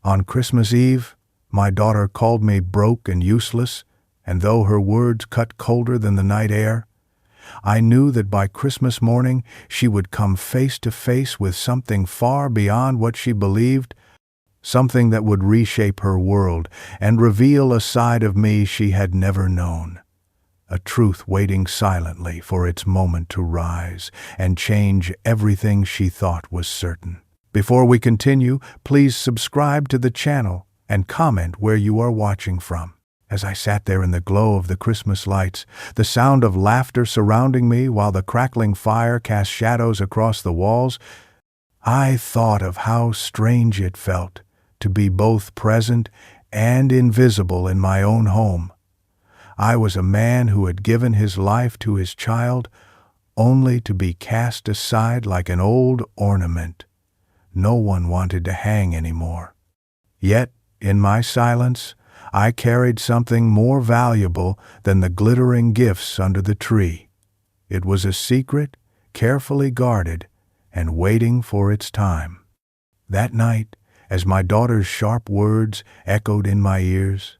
On Christmas Eve, my daughter called me broke and useless, and though her words cut colder than the night air, I knew that by Christmas morning she would come face to face with something far beyond what she believed, something that would reshape her world and reveal a side of me she had never known. A truth waiting silently for its moment to rise and change everything she thought was certain. Before we continue, please subscribe to the channel and comment where you are watching from. As I sat there in the glow of the Christmas lights, the sound of laughter surrounding me while the crackling fire cast shadows across the walls, I thought of how strange it felt to be both present and invisible in my own home. I was a man who had given his life to his child, only to be cast aside like an old ornament no one wanted to hang anymore. Yet, in my silence, I carried something more valuable than the glittering gifts under the tree. It was a secret, carefully guarded, and waiting for its time. That night, as my daughter's sharp words echoed in my ears,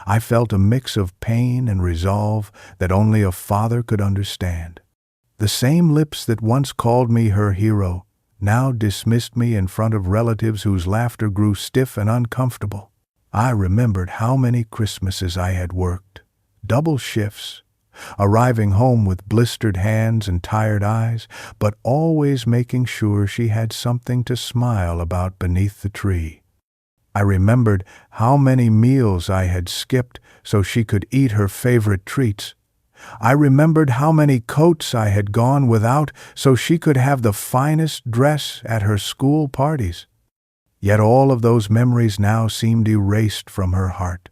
I felt a mix of pain and resolve that only a father could understand. The same lips that once called me her hero now dismissed me in front of relatives whose laughter grew stiff and uncomfortable. I remembered how many Christmases I had worked, double shifts, arriving home with blistered hands and tired eyes, but always making sure she had something to smile about beneath the tree. I remembered how many meals I had skipped so she could eat her favorite treats. I remembered how many coats I had gone without so she could have the finest dress at her school parties. Yet all of those memories now seemed erased from her heart,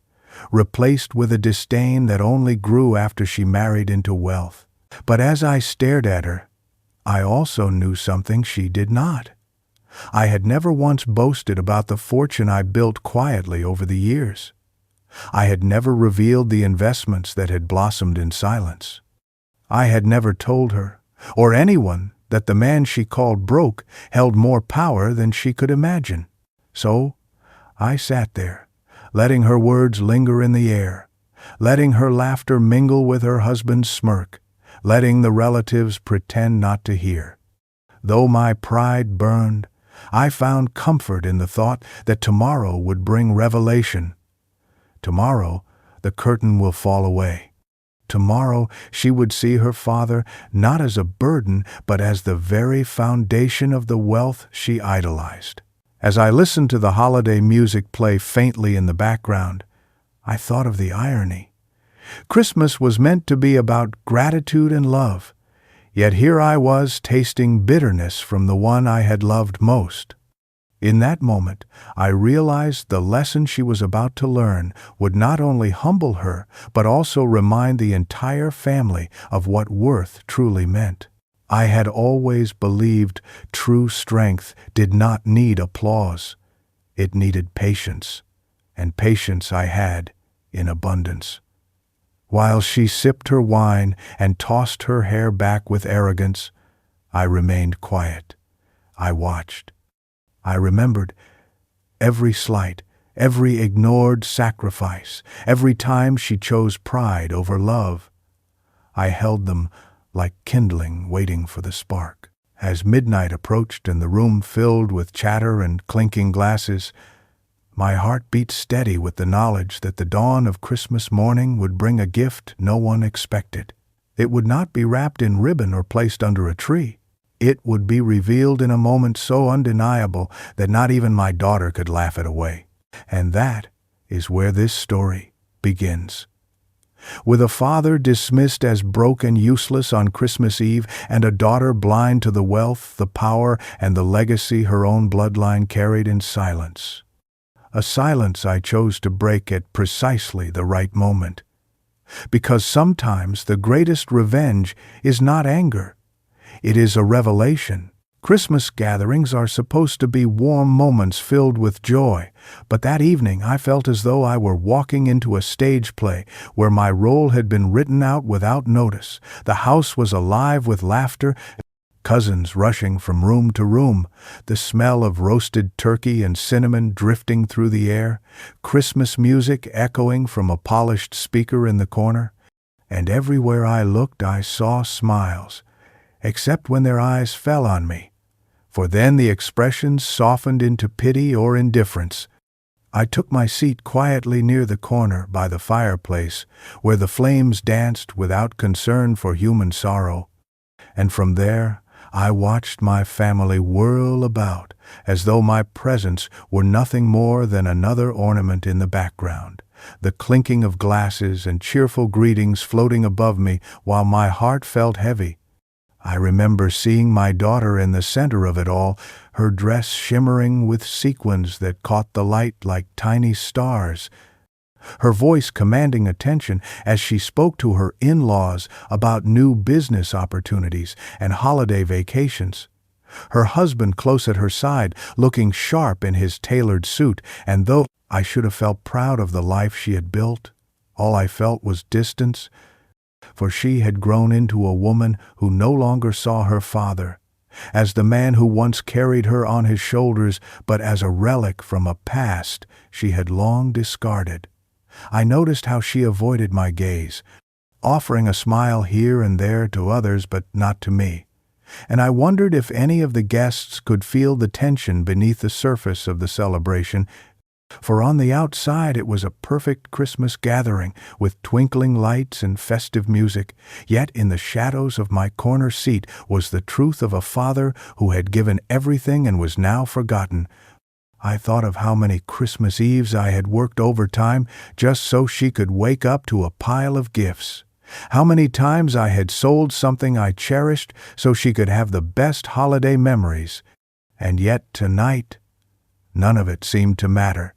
replaced with a disdain that only grew after she married into wealth. But as I stared at her, I also knew something she did not. I had never once boasted about the fortune I built quietly over the years. I had never revealed the investments that had blossomed in silence. I had never told her, or anyone, that the man she called broke held more power than she could imagine. So I sat there, letting her words linger in the air, letting her laughter mingle with her husband's smirk, letting the relatives pretend not to hear. Though my pride burned, I found comfort in the thought that tomorrow would bring revelation. Tomorrow, the curtain will fall away. Tomorrow, she would see her father not as a burden, but as the very foundation of the wealth she idolized. As I listened to the holiday music play faintly in the background, I thought of the irony. Christmas was meant to be about gratitude and love, yet here I was tasting bitterness from the one I had loved most. In that moment, I realized the lesson she was about to learn would not only humble her, but also remind the entire family of what worth truly meant. I had always believed true strength did not need applause. It needed patience, and patience I had in abundance. While she sipped her wine and tossed her hair back with arrogance, I remained quiet. I watched. I remembered every slight, every ignored sacrifice, every time she chose pride over love. I held them like kindling waiting for the spark. As midnight approached and the room filled with chatter and clinking glasses, my heart beat steady with the knowledge that the dawn of Christmas morning would bring a gift no one expected. It would not be wrapped in ribbon or placed under a tree. It would be revealed in a moment so undeniable that not even my daughter could laugh it away. And that is where this story begins. With a father dismissed as broke and useless on Christmas Eve, and a daughter blind to the wealth, the power, and the legacy her own bloodline carried in silence. A silence I chose to break at precisely the right moment. Because sometimes the greatest revenge is not anger. It is a revelation. Christmas gatherings are supposed to be warm moments filled with joy, but that evening I felt as though I were walking into a stage play where my role had been written out without notice. The house was alive with laughter, cousins rushing from room to room, the smell of roasted turkey and cinnamon drifting through the air, Christmas music echoing from a polished speaker in the corner. And everywhere I looked I saw smiles, except when their eyes fell on me, for then the expressions softened into pity or indifference. I took my seat quietly near the corner by the fireplace, where the flames danced without concern for human sorrow, and from there I watched my family whirl about, as though my presence were nothing more than another ornament in the background, the clinking of glasses and cheerful greetings floating above me while my heart felt heavy. I remember seeing my daughter in the center of it all, her dress shimmering with sequins that caught the light like tiny stars, her voice commanding attention as she spoke to her in-laws about new business opportunities and holiday vacations. Her husband close at her side, looking sharp in his tailored suit, and though I should have felt proud of the life she had built, all I felt was distance, for she had grown into a woman who no longer saw her father as the man who once carried her on his shoulders, but as a relic from a past she had long discarded. I noticed how she avoided my gaze, offering a smile here and there to others but not to me, and I wondered if any of the guests could feel the tension beneath the surface of the celebration, for on the outside it was a perfect Christmas gathering with twinkling lights and festive music, yet in the shadows of my corner seat was the truth of a father who had given everything and was now forgotten. I thought of how many Christmas Eves I had worked overtime just so she could wake up to a pile of gifts. How many times I had sold something I cherished so she could have the best holiday memories. And yet tonight, none of it seemed to matter,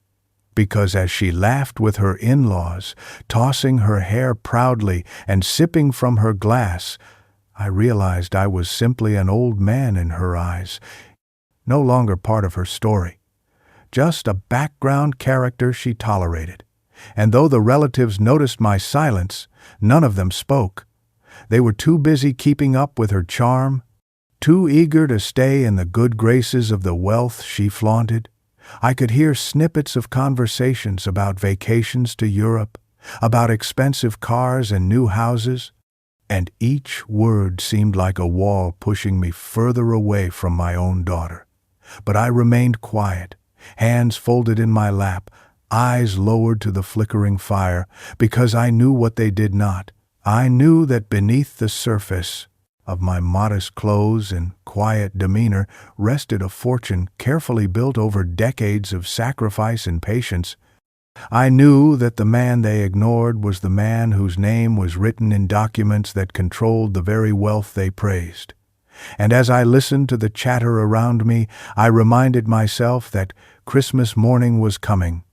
because as she laughed with her in-laws, tossing her hair proudly and sipping from her glass, I realized I was simply an old man in her eyes, no longer part of her story. Just a background character she tolerated. And though the relatives noticed my silence, none of them spoke. They were too busy keeping up with her charm, too eager to stay in the good graces of the wealth she flaunted. I could hear snippets of conversations about vacations to Europe, about expensive cars and new houses, and each word seemed like a wall pushing me further away from my own daughter. But I remained quiet, hands folded in my lap, eyes lowered to the flickering fire, because I knew what they did not. I knew that beneath the surface of my modest clothes and quiet demeanor rested a fortune carefully built over decades of sacrifice and patience. I knew that the man they ignored was the man whose name was written in documents that controlled the very wealth they praised. And as I listened to the chatter around me, I reminded myself that Christmas morning was coming,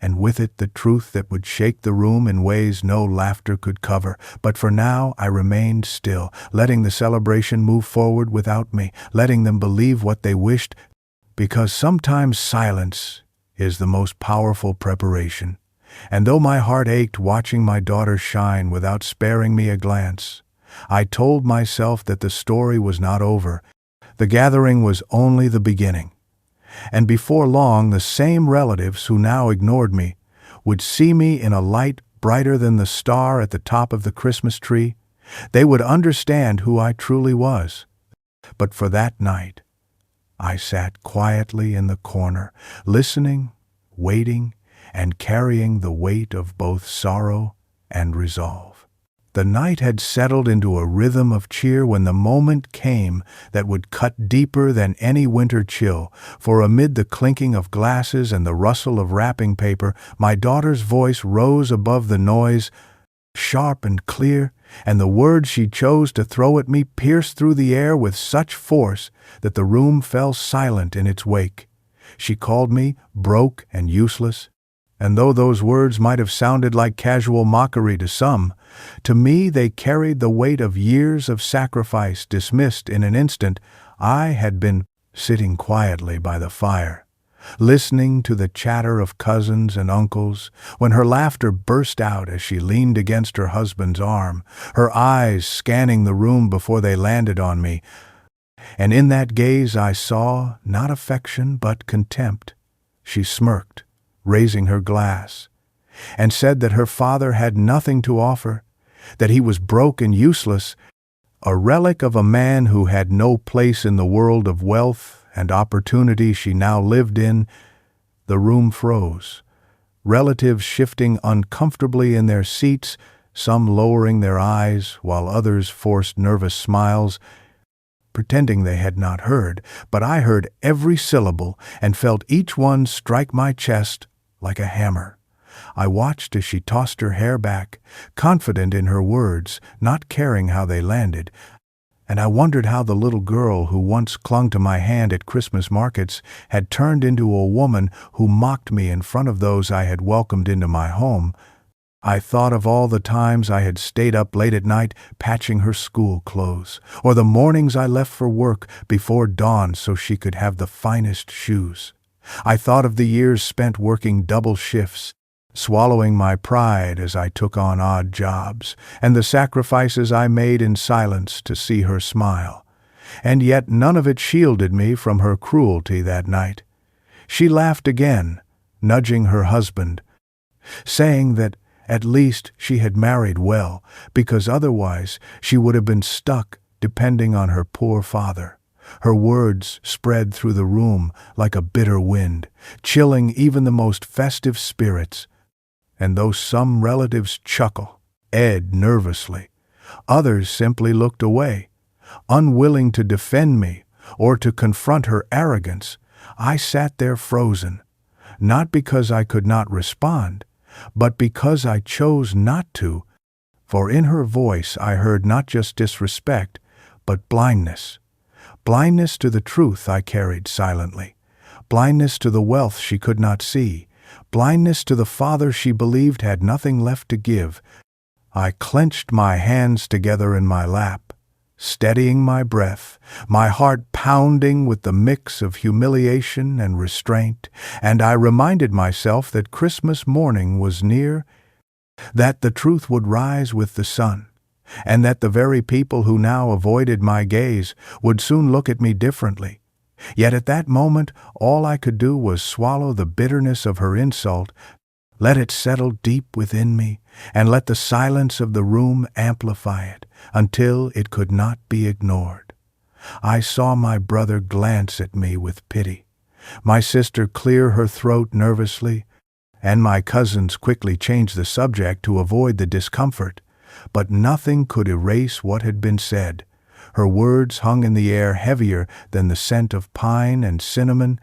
and with it the truth that would shake the room in ways no laughter could cover. But for now I remained still, letting the celebration move forward without me, letting them believe what they wished, because sometimes silence is the most powerful preparation. And though my heart ached watching my daughter shine without sparing me a glance, I told myself that the story was not over. The gathering was only the beginning. And before long, the same relatives who now ignored me would see me in a light brighter than the star at the top of the Christmas tree. They would understand who I truly was. But for that night, I sat quietly in the corner, listening, waiting, and carrying the weight of both sorrow and resolve. The night had settled into a rhythm of cheer when the moment came that would cut deeper than any winter chill, for amid the clinking of glasses and the rustle of wrapping paper, my daughter's voice rose above the noise, sharp and clear, and the words she chose to throw at me pierced through the air with such force that the room fell silent in its wake. She called me broke and useless, and though those words might have sounded like casual mockery to some, to me they carried the weight of years of sacrifice dismissed in an instant. I had been sitting quietly by the fire, listening to the chatter of cousins and uncles, when her laughter burst out as she leaned against her husband's arm, her eyes scanning the room before they landed on me. and in that gaze I saw not affection but contempt. She smirked, raising her glass, and said that her father had nothing to offer, that he was broke and useless, a relic of a man who had no place in the world of wealth and opportunity she now lived in. The room froze, relatives shifting uncomfortably in their seats, some lowering their eyes, while others forced nervous smiles, pretending they had not heard. But I heard every syllable and felt each one strike my chest like a hammer. I watched as she tossed her hair back, confident in her words, not caring how they landed, and I wondered how the little girl who once clung to my hand at Christmas markets had turned into a woman who mocked me in front of those I had welcomed into my home. I thought of all the times I had stayed up late at night patching her school clothes, or the mornings I left for work before dawn so she could have the finest shoes. I thought of the years spent working double shifts, swallowing my pride as I took on odd jobs, and the sacrifices I made in silence to see her smile. And yet none of it shielded me from her cruelty that night. She laughed again, nudging her husband, saying that at least she had married well, because otherwise she would have been stuck depending on her poor father. Her words spread through the room like a bitter wind, chilling even the most festive spirits. And though some relatives edged nervously, others simply looked away, unwilling to defend me or to confront her arrogance. I sat there frozen, not because I could not respond, but because I chose not to, for in her voice I heard not just disrespect, but blindness. Blindness to the truth I carried silently, blindness to the wealth she could not see, blindness to the father she believed had nothing left to give. I clenched my hands together in my lap, steadying my breath, my heart pounding with the mix of humiliation and restraint, and I reminded myself that Christmas morning was near, that the truth would rise with the sun, and that the very people who now avoided my gaze would soon look at me differently. Yet at that moment all I could do was swallow the bitterness of her insult, let it settle deep within me, and let the silence of the room amplify it until it could not be ignored. I saw my brother glance at me with pity, my sister clear her throat nervously, and my cousins quickly change the subject to avoid the discomfort. But nothing could erase what had been said. Her words hung in the air heavier than the scent of pine and cinnamon,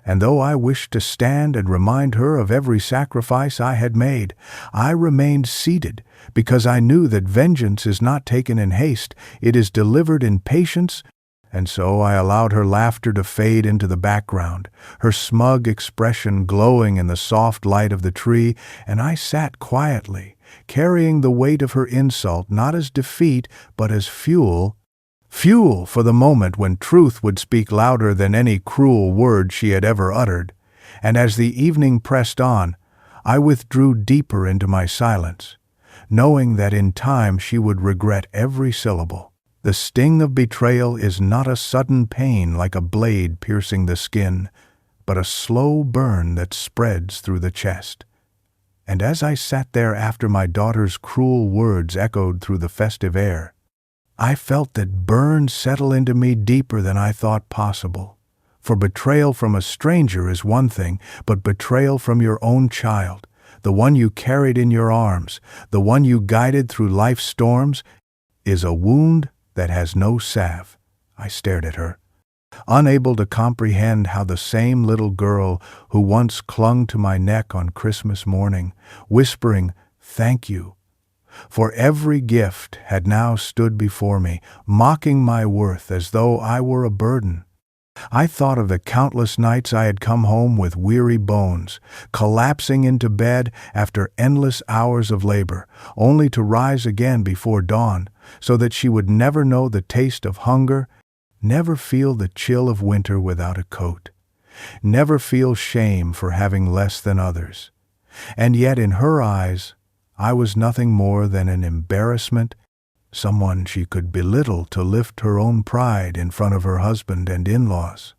and though I wished to stand and remind her of every sacrifice I had made, I remained seated because I knew that vengeance is not taken in haste, it is delivered in patience. And so I allowed her laughter to fade into the background, her smug expression glowing in the soft light of the tree, and I sat quietly, carrying the weight of her insult not as defeat but as fuel for the moment when truth would speak louder than any cruel word she had ever uttered. And as the evening pressed on, I withdrew deeper into my silence, knowing that in time she would regret every syllable. The sting of betrayal is not a sudden pain like a blade piercing the skin, but a slow burn that spreads through the chest. And as I sat there after my daughter's cruel words echoed through the festive air, I felt that burn settle into me deeper than I thought possible. For betrayal from a stranger is one thing, but betrayal from your own child, the one you carried in your arms, the one you guided through life's storms, is a wound that has no salve. I stared at her, unable to comprehend how the same little girl who once clung to my neck on Christmas morning, whispering, "Thank you," for every gift, had now stood before me, mocking my worth as though I were a burden. I thought of the countless nights I had come home with weary bones, collapsing into bed after endless hours of labor, only to rise again before dawn, so that she would never know the taste of hunger, never feel the chill of winter without a coat, never feel shame for having less than others. And yet in her eyes, I was nothing more than an embarrassment someone she could belittle to lift her own pride in front of her husband and in-laws.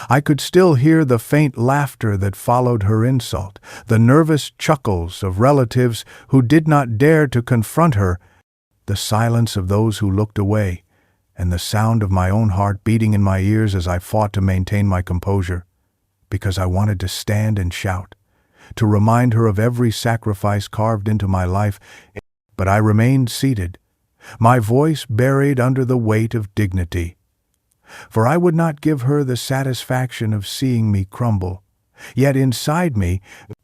I could still hear the faint laughter that followed her insult, the nervous chuckles of relatives who did not dare to confront her, the silence of those who looked away, and the sound of my own heart beating in my ears as I fought to maintain my composure, because I wanted to stand and shout, to remind her of every sacrifice carved into my life, but I remained seated, my voice buried under the weight of dignity. For I would not give her the satisfaction of seeing me crumble. Yet inside me,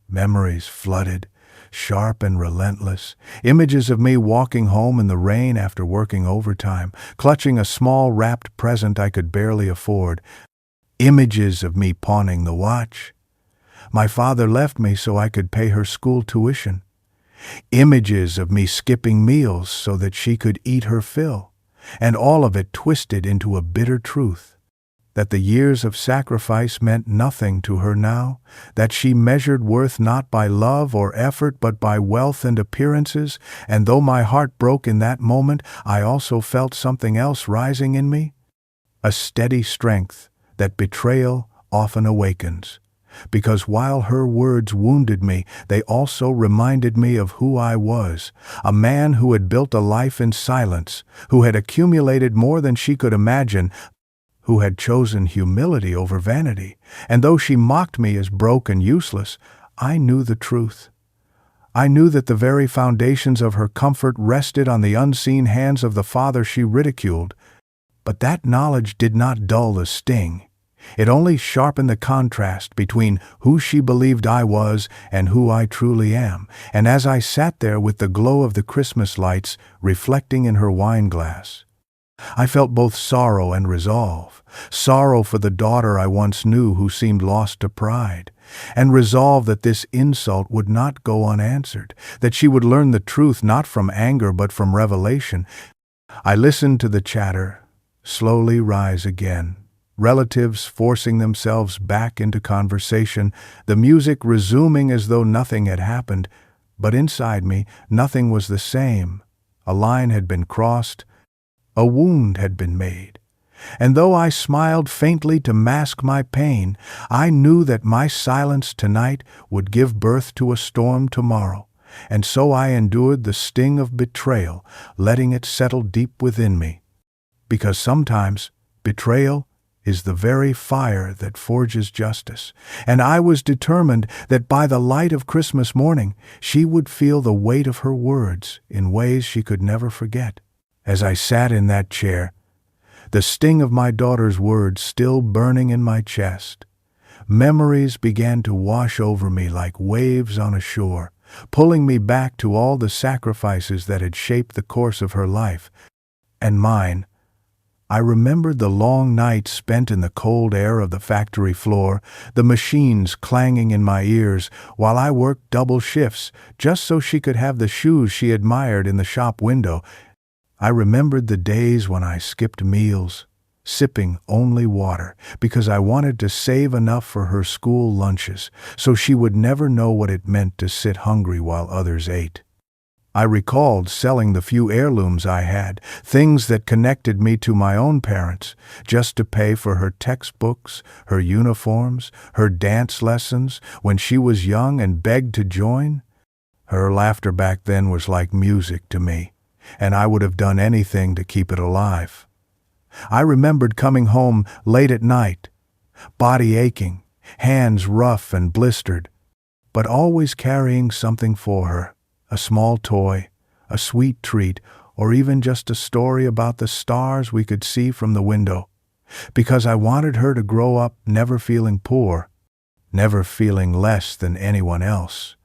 memories flooded, sharp and relentless, images of me walking home in the rain after working overtime, clutching a small wrapped present I could barely afford, images of me pawning the watch. My father left me so I could pay her school tuition. Images of me skipping meals so that she could eat her fill, and all of it twisted into a bitter truth, that the years of sacrifice meant nothing to her now, that she measured worth not by love or effort but by wealth and appearances, and though my heart broke in that moment, I also felt something else rising in me, a steady strength that betrayal often awakens. Because while her words wounded me, they also reminded me of who I was, a man who had built a life in silence, who had accumulated more than she could imagine, who had chosen humility over vanity, and though she mocked me as broke and useless, I knew the truth. I knew that the very foundations of her comfort rested on the unseen hands of the father she ridiculed, but that knowledge did not dull the sting. It only sharpened the contrast between who she believed I was and who I truly am, and as I sat there with the glow of the Christmas lights reflecting in her wine glass, I felt both sorrow and resolve, sorrow for the daughter I once knew who seemed lost to pride, and resolve that this insult would not go unanswered, that she would learn the truth not from anger but from revelation. I listened to the chatter slowly rise again, relatives forcing themselves back into conversation, the music resuming as though nothing had happened, but inside me nothing was the same. A line had been crossed, a wound had been made, and though I smiled faintly to mask my pain, I knew that my silence tonight would give birth to a storm tomorrow, and so I endured the sting of betrayal, letting it settle deep within me. Because sometimes betrayal is the very fire that forges justice, and I was determined that by the light of Christmas morning she would feel the weight of her words in ways she could never forget. As I sat in that chair, the sting of my daughter's words still burning in my chest, memories began to wash over me like waves on a shore, pulling me back to all the sacrifices that had shaped the course of her life and mine. I remembered the long nights spent in the cold air of the factory floor, the machines clanging in my ears while I worked double shifts just so she could have the shoes she admired in the shop window. I remembered the days when I skipped meals, sipping only water, because I wanted to save enough for her school lunches so she would never know what it meant to sit hungry while others ate. I recalled selling the few heirlooms I had, things that connected me to my own parents, just to pay for her textbooks, her uniforms, her dance lessons when she was young and begged to join. Her laughter back then was like music to me, and I would have done anything to keep it alive. I remembered coming home late at night, body aching, hands rough and blistered, but always carrying something for her. A small toy, a sweet treat, or even just a story about the stars we could see from the window, because I wanted her to grow up never feeling poor, never feeling less than anyone else.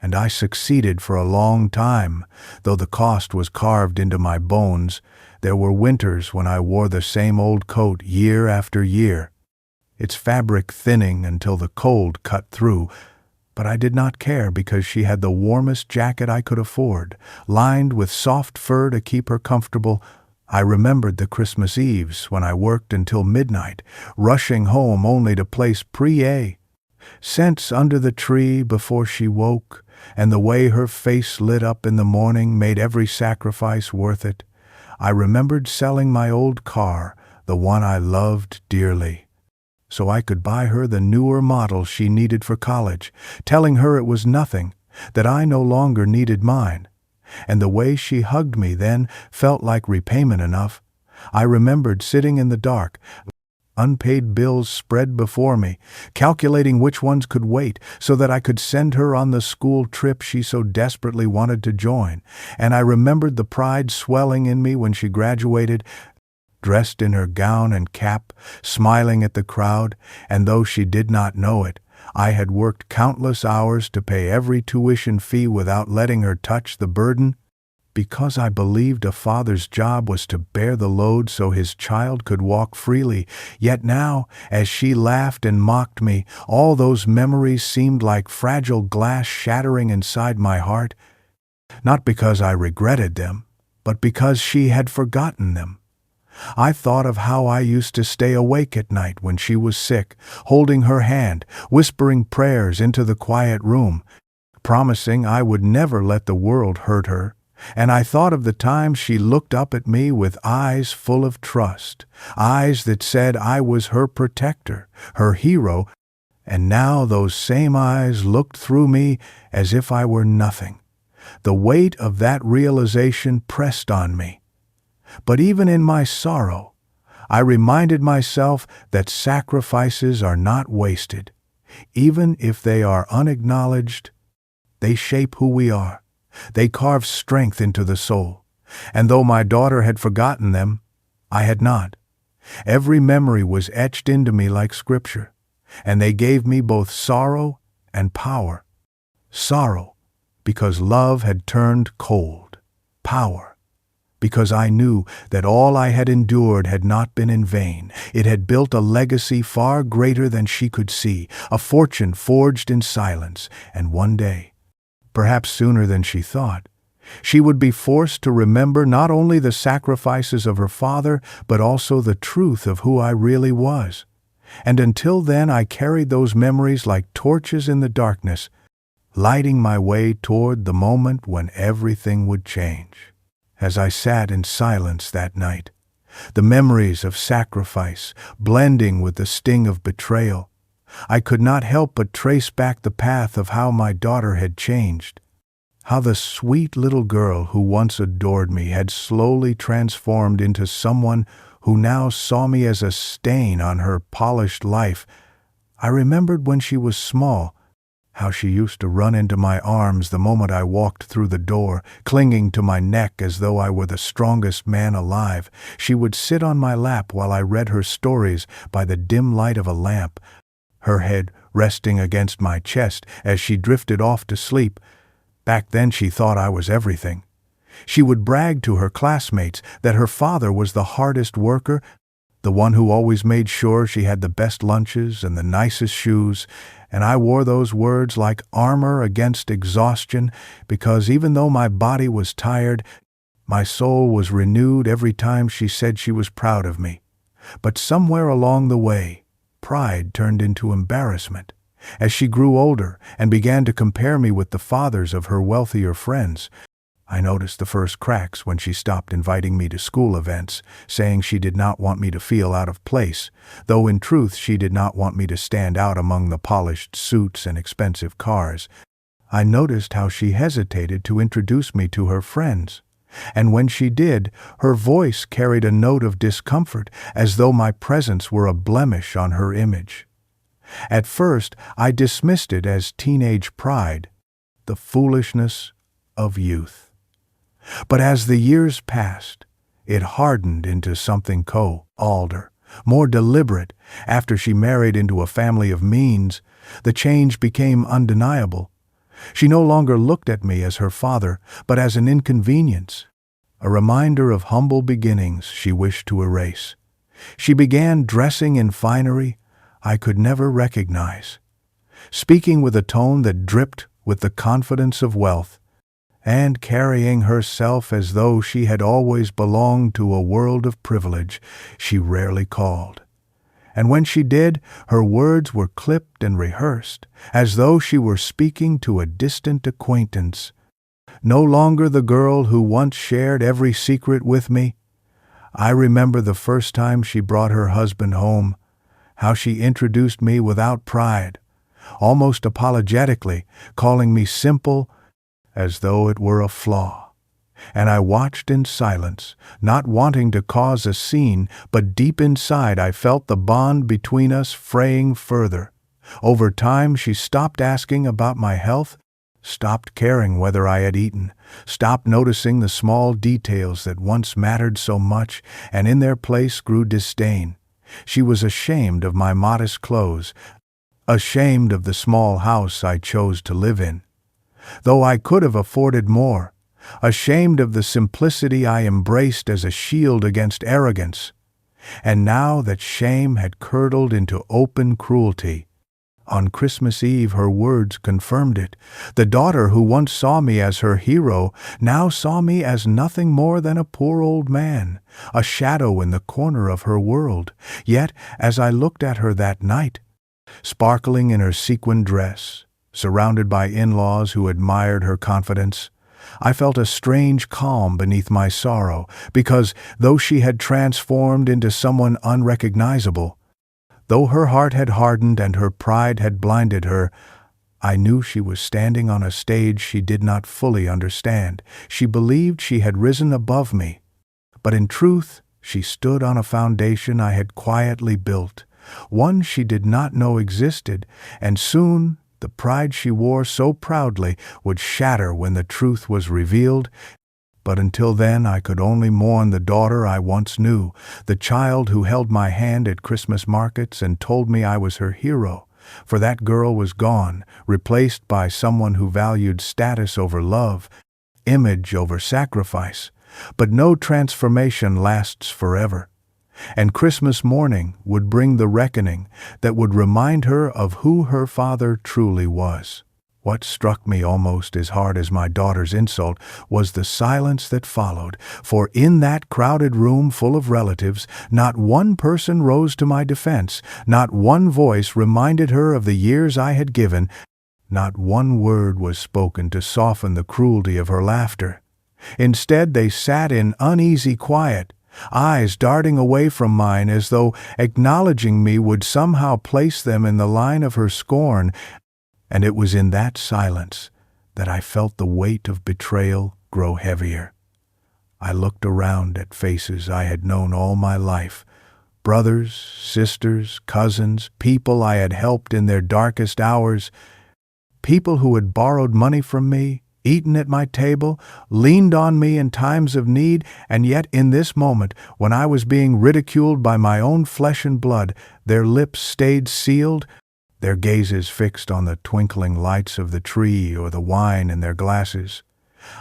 And I succeeded for a long time, though the cost was carved into my bones. There were winters when I wore the same old coat year after year, its fabric thinning until the cold cut through, but I did not care because she had the warmest jacket I could afford, lined with soft fur to keep her comfortable. I remembered the Christmas Eves when I worked until midnight, rushing home only to place Prié, Scents under the tree before she woke, and the way her face lit up in the morning made every sacrifice worth it. I remembered selling my old car, the one I loved dearly, so I could buy her the newer model she needed for college, telling her it was nothing, that I no longer needed mine. And the way she hugged me then felt like repayment enough. I remembered sitting in the dark, unpaid bills spread before me, calculating which ones could wait so that I could send her on the school trip she so desperately wanted to join. And I remembered the pride swelling in me when she graduated, dressed in her gown and cap, smiling at the crowd, and though she did not know it, I had worked countless hours to pay every tuition fee without letting her touch the burden, because I believed a father's job was to bear the load so his child could walk freely. Yet now, as she laughed and mocked me, all those memories seemed like fragile glass shattering inside my heart, not because I regretted them, but because she had forgotten them. I thought of how I used to stay awake at night when she was sick, holding her hand, whispering prayers into the quiet room, promising I would never let the world hurt her. And I thought of the times she looked up at me with eyes full of trust, eyes that said I was her protector, her hero, and now those same eyes looked through me as if I were nothing. The weight of that realization pressed on me. But even in my sorrow, I reminded myself that sacrifices are not wasted. Even if they are unacknowledged, they shape who we are. They carve strength into the soul. And though my daughter had forgotten them, I had not. Every memory was etched into me like scripture, and they gave me both sorrow and power. Sorrow, because love had turned cold. Power, because I knew that all I had endured had not been in vain. It had built a legacy far greater than she could see, a fortune forged in silence, and one day, perhaps sooner than she thought, she would be forced to remember not only the sacrifices of her father, but also the truth of who I really was. And until then I carried those memories like torches in the darkness, lighting my way toward the moment when everything would change. As I sat in silence that night, the memories of sacrifice blending with the sting of betrayal, I could not help but trace back the path of how my daughter had changed, how the sweet little girl who once adored me had slowly transformed into someone who now saw me as a stain on her polished life. I remembered when she was small, how she used to run into my arms the moment I walked through the door, clinging to my neck as though I were the strongest man alive. She would sit on my lap while I read her stories by the dim light of a lamp, her head resting against my chest as she drifted off to sleep. Back then she thought I was everything. She would brag to her classmates that her father was the hardest worker, the one who always made sure she had the best lunches and the nicest shoes, and I wore those words like armor against exhaustion, because even though my body was tired, my soul was renewed every time she said she was proud of me. But somewhere along the way, pride turned into embarrassment. As she grew older and began to compare me with the fathers of her wealthier friends, I noticed the first cracks when she stopped inviting me to school events, saying she did not want me to feel out of place, though in truth she did not want me to stand out among the polished suits and expensive cars. I noticed how she hesitated to introduce me to her friends, and when she did, her voice carried a note of discomfort, as though my presence were a blemish on her image. At first, I dismissed it as teenage pride, the foolishness of youth. But as the years passed, it hardened into something older, more deliberate. After she married into a family of means, the change became undeniable. She no longer looked at me as her father, but as an inconvenience, a reminder of humble beginnings she wished to erase. She began dressing in finery I could never recognize, speaking with a tone that dripped with the confidence of wealth, and carrying herself as though she had always belonged to a world of privilege she rarely called. and when she did, her words were clipped and rehearsed, as though she were speaking to a distant acquaintance. No longer the girl who once shared every secret with me. I remember the first time she brought her husband home, how she introduced me without pride, almost apologetically, calling me simple as though it were a flaw. And I watched in silence, not wanting to cause a scene, but deep inside I felt the bond between us fraying further. Over time she stopped asking about my health, stopped caring whether I had eaten, stopped noticing the small details that once mattered so much, and in their place grew disdain. She was ashamed of my modest clothes, ashamed of the small house I chose to live in, though I could have afforded more, ashamed of the simplicity I embraced as a shield against arrogance. And now that shame had curdled into open cruelty, on Christmas Eve her words confirmed it. The daughter who once saw me as her hero now saw me as nothing more than a poor old man, a shadow in the corner of her world. Yet, as I looked at her that night, sparkling in her sequin dress, surrounded by in-laws who admired her confidence, I felt a strange calm beneath my sorrow, because though she had transformed into someone unrecognizable, though her heart had hardened and her pride had blinded her, I knew she was standing on a stage she did not fully understand. She believed she had risen above me, but in truth she stood on a foundation I had quietly built, one she did not know existed, and soon the pride she wore so proudly would shatter when the truth was revealed. But until then I could only mourn the daughter I once knew, the child who held my hand at Christmas markets and told me I was her hero. For that girl was gone, replaced by someone who valued status over love, image over sacrifice. But no transformation lasts forever. And Christmas morning would bring the reckoning that would remind her of who her father truly was. What struck me almost as hard as my daughter's insult was the silence that followed, for in that crowded room full of relatives, not one person rose to my defense, not one voice reminded her of the years I had given, not one word was spoken to soften the cruelty of her laughter. Instead, they sat in uneasy quiet, eyes darting away from mine as though acknowledging me would somehow place them in the line of her scorn. And it was in that silence that I felt the weight of betrayal grow heavier. I looked around at faces I had known all my life, brothers, sisters, cousins, people I had helped in their darkest hours, people who had borrowed money from me, eaten at my table, leaned on me in times of need, and yet in this moment, when I was being ridiculed by my own flesh and blood, their lips stayed sealed, their gazes fixed on the twinkling lights of the tree or the wine in their glasses.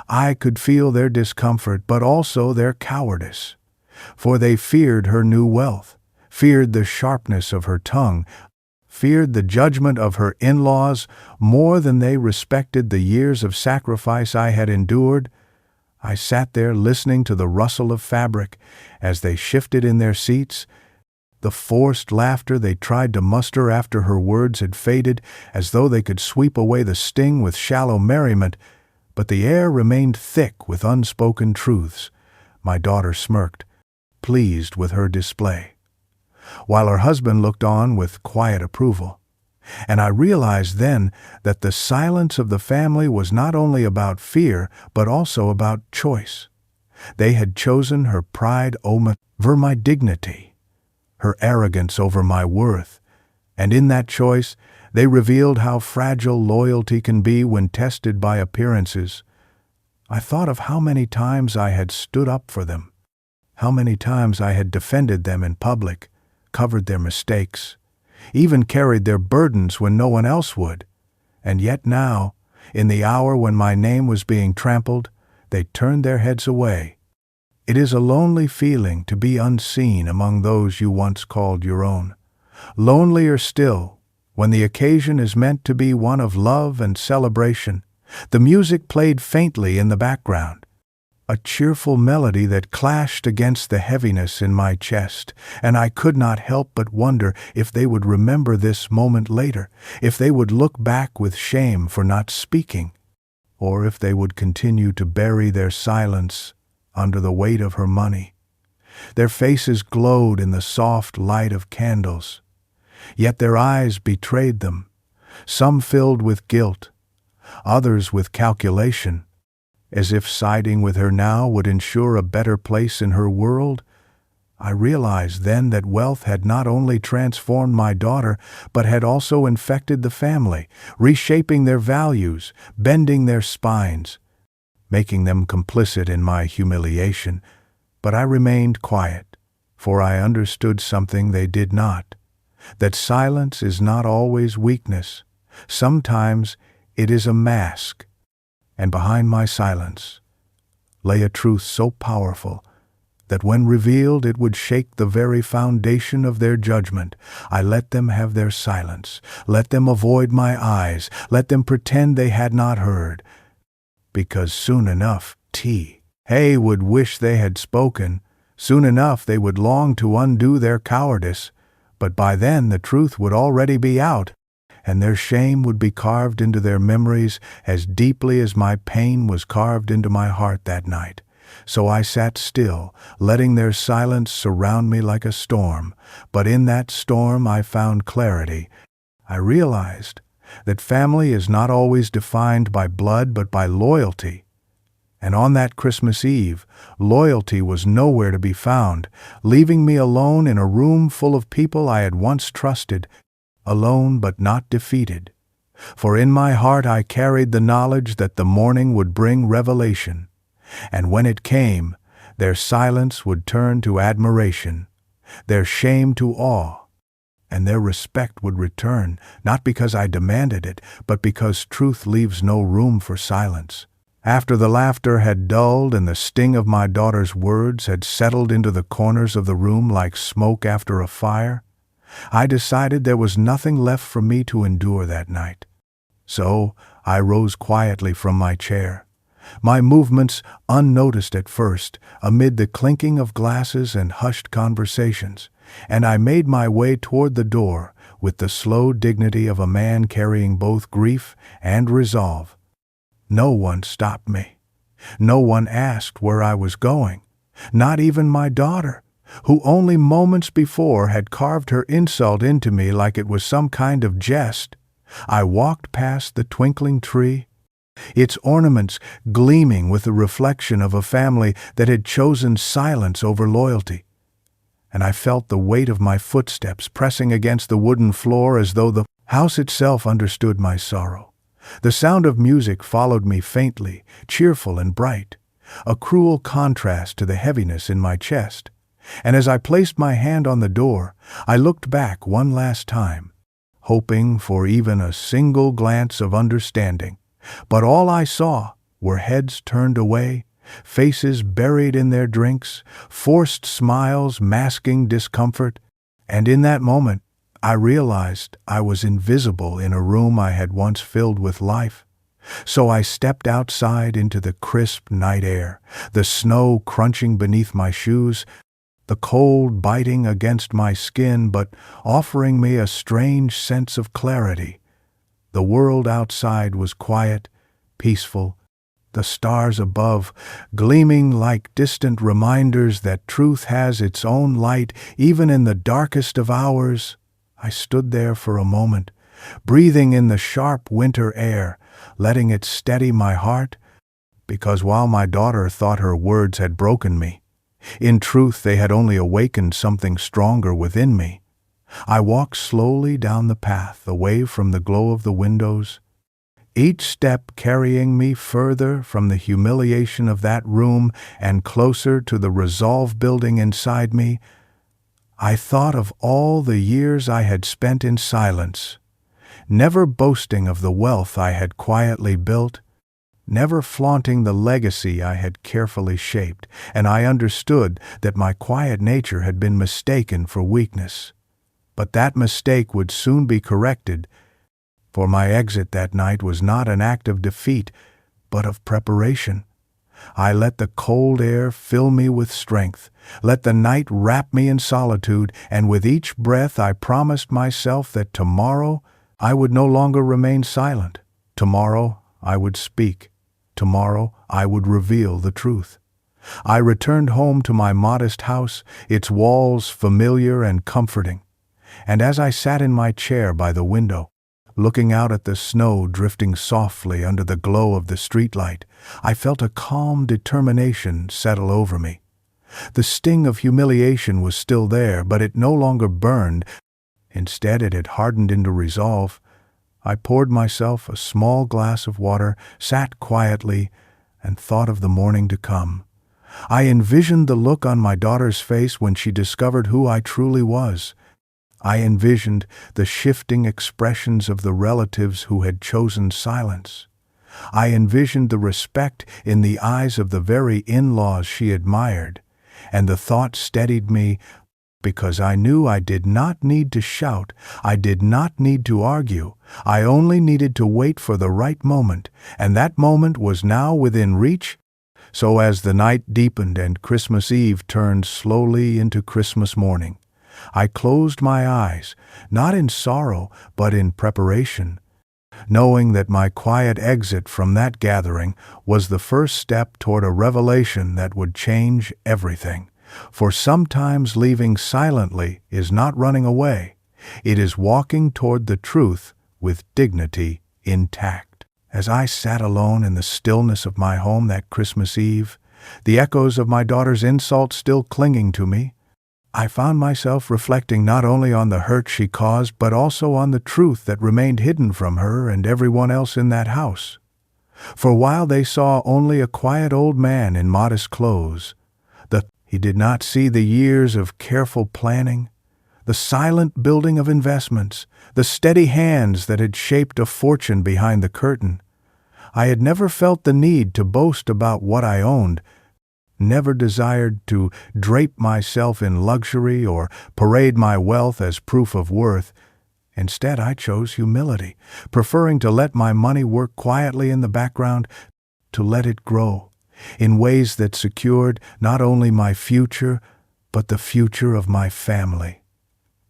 I could feel their discomfort, but also their cowardice, for they feared her new wealth, feared the sharpness of her tongue, feared the judgment of her in-laws more than they respected the years of sacrifice I had endured. I sat there listening to the rustle of fabric as they shifted in their seats, the forced laughter they tried to muster after her words had faded, as though they could sweep away the sting with shallow merriment, but the air remained thick with unspoken truths. My daughter smirked, pleased with her display, while her husband looked on with quiet approval. And I realized then that the silence of the family was not only about fear, but also about choice. They had chosen her pride over my dignity, her arrogance over my worth, and in that choice they revealed how fragile loyalty can be when tested by appearances. I thought of how many times I had stood up for them, how many times I had defended them in public, covered their mistakes, even carried their burdens when no one else would. And yet now, in the hour when my name was being trampled, they turned their heads away. It is a lonely feeling to be unseen among those you once called your own. Lonelier still, when the occasion is meant to be one of love and celebration. The music played faintly in the background. a cheerful melody that clashed against the heaviness in my chest, and I could not help but wonder if they would remember this moment later, if they would look back with shame for not speaking, or if they would continue to bury their silence under the weight of her money. Their faces glowed in the soft light of candles, yet their eyes betrayed them, some filled with guilt, others with calculation, as if siding with her now would ensure a better place in her world. I realized then that wealth had not only transformed my daughter, but had also infected the family, reshaping their values, bending their spines, making them complicit in my humiliation. But I remained quiet, for I understood something they did not, that silence is not always weakness. Sometimes it is a mask, and behind my silence lay a truth so powerful that when revealed it would shake the very foundation of their judgment. I let them have their silence, let them avoid my eyes, let them pretend they had not heard, because soon enough Hay would wish they had spoken, soon enough they would long to undo their cowardice, but by then the truth would already be out, and their shame would be carved into their memories as deeply as my pain was carved into my heart that night. So I sat still, letting their silence surround me like a storm. But in that storm I found clarity. I realized that family is not always defined by blood but by loyalty. And on that Christmas Eve, loyalty was nowhere to be found, leaving me alone in a room full of people I had once trusted, alone but not defeated. For in my heart I carried the knowledge that the morning would bring revelation, and when it came, their silence would turn to admiration, their shame to awe, and their respect would return, not because I demanded it, but because truth leaves no room for silence. After the laughter had dulled and the sting of my daughter's words had settled into the corners of the room like smoke after a fire, I decided there was nothing left for me to endure that night. So I rose quietly from my chair, my movements unnoticed at first, amid the clinking of glasses and hushed conversations, and I made my way toward the door with the slow dignity of a man carrying both grief and resolve. No one stopped me. No one asked where I was going, not even my daughter, who only moments before had carved her insult into me like it was some kind of jest. I walked past the twinkling tree, its ornaments gleaming with the reflection of a family that had chosen silence over loyalty, and I felt the weight of my footsteps pressing against the wooden floor as though the house itself understood my sorrow. The sound of music followed me faintly, cheerful and bright, a cruel contrast to the heaviness in my chest. And as I placed my hand on the door, I looked back one last time, hoping for even a single glance of understanding. But all I saw were heads turned away, faces buried in their drinks, forced smiles masking discomfort, and in that moment I realized I was invisible in a room I had once filled with life. So I stepped outside into the crisp night air, the snow crunching beneath my shoes, the cold biting against my skin but offering me a strange sense of clarity. The world outside was quiet, peaceful, the stars above gleaming like distant reminders that truth has its own light even in the darkest of hours. I stood there for a moment, breathing in the sharp winter air, letting it steady my heart, because while my daughter thought her words had broken me, in truth they had only awakened something stronger within me. I walked slowly down the path, away from the glow of the windows, each step carrying me further from the humiliation of that room and closer to the resolve building inside me. I thought of all the years I had spent in silence, never boasting of the wealth I had quietly built, never flaunting the legacy I had carefully shaped, and I understood that my quiet nature had been mistaken for weakness. But that mistake would soon be corrected, for my exit that night was not an act of defeat, but of preparation. I let the cold air fill me with strength, let the night wrap me in solitude, and with each breath I promised myself that tomorrow I would no longer remain silent. Tomorrow I would speak. Tomorrow I would reveal the truth. I returned home to my modest house, its walls familiar and comforting. And as I sat in my chair by the window, looking out at the snow drifting softly under the glow of the streetlight, I felt a calm determination settle over me. The sting of humiliation was still there, but it no longer burned. Instead, it had hardened into resolve. I poured myself a small glass of water, sat quietly, and thought of the morning to come. I envisioned the look on my daughter's face when she discovered who I truly was. I envisioned the shifting expressions of the relatives who had chosen silence. I envisioned the respect in the eyes of the very in-laws she admired, and the thought steadied me because I knew I did not need to shout, I did not need to argue, I only needed to wait for the right moment, and that moment was now within reach. So as the night deepened and Christmas Eve turned slowly into Christmas morning, I closed my eyes, not in sorrow, but in preparation, knowing that my quiet exit from that gathering was the first step toward a revelation that would change everything. For sometimes leaving silently is not running away. It is walking toward the truth with dignity intact. As I sat alone in the stillness of my home that Christmas Eve, the echoes of my daughter's insult still clinging to me, I found myself reflecting not only on the hurt she caused, but also on the truth that remained hidden from her and everyone else in that house. For while they saw only a quiet old man in modest clothes, he did not see the years of careful planning, the silent building of investments, the steady hands that had shaped a fortune behind the curtain. I had never felt the need to boast about what I owned, never desired to drape myself in luxury or parade my wealth as proof of worth. Instead, I chose humility, preferring to let my money work quietly in the background, to let it grow in ways that secured not only my future, but the future of my family.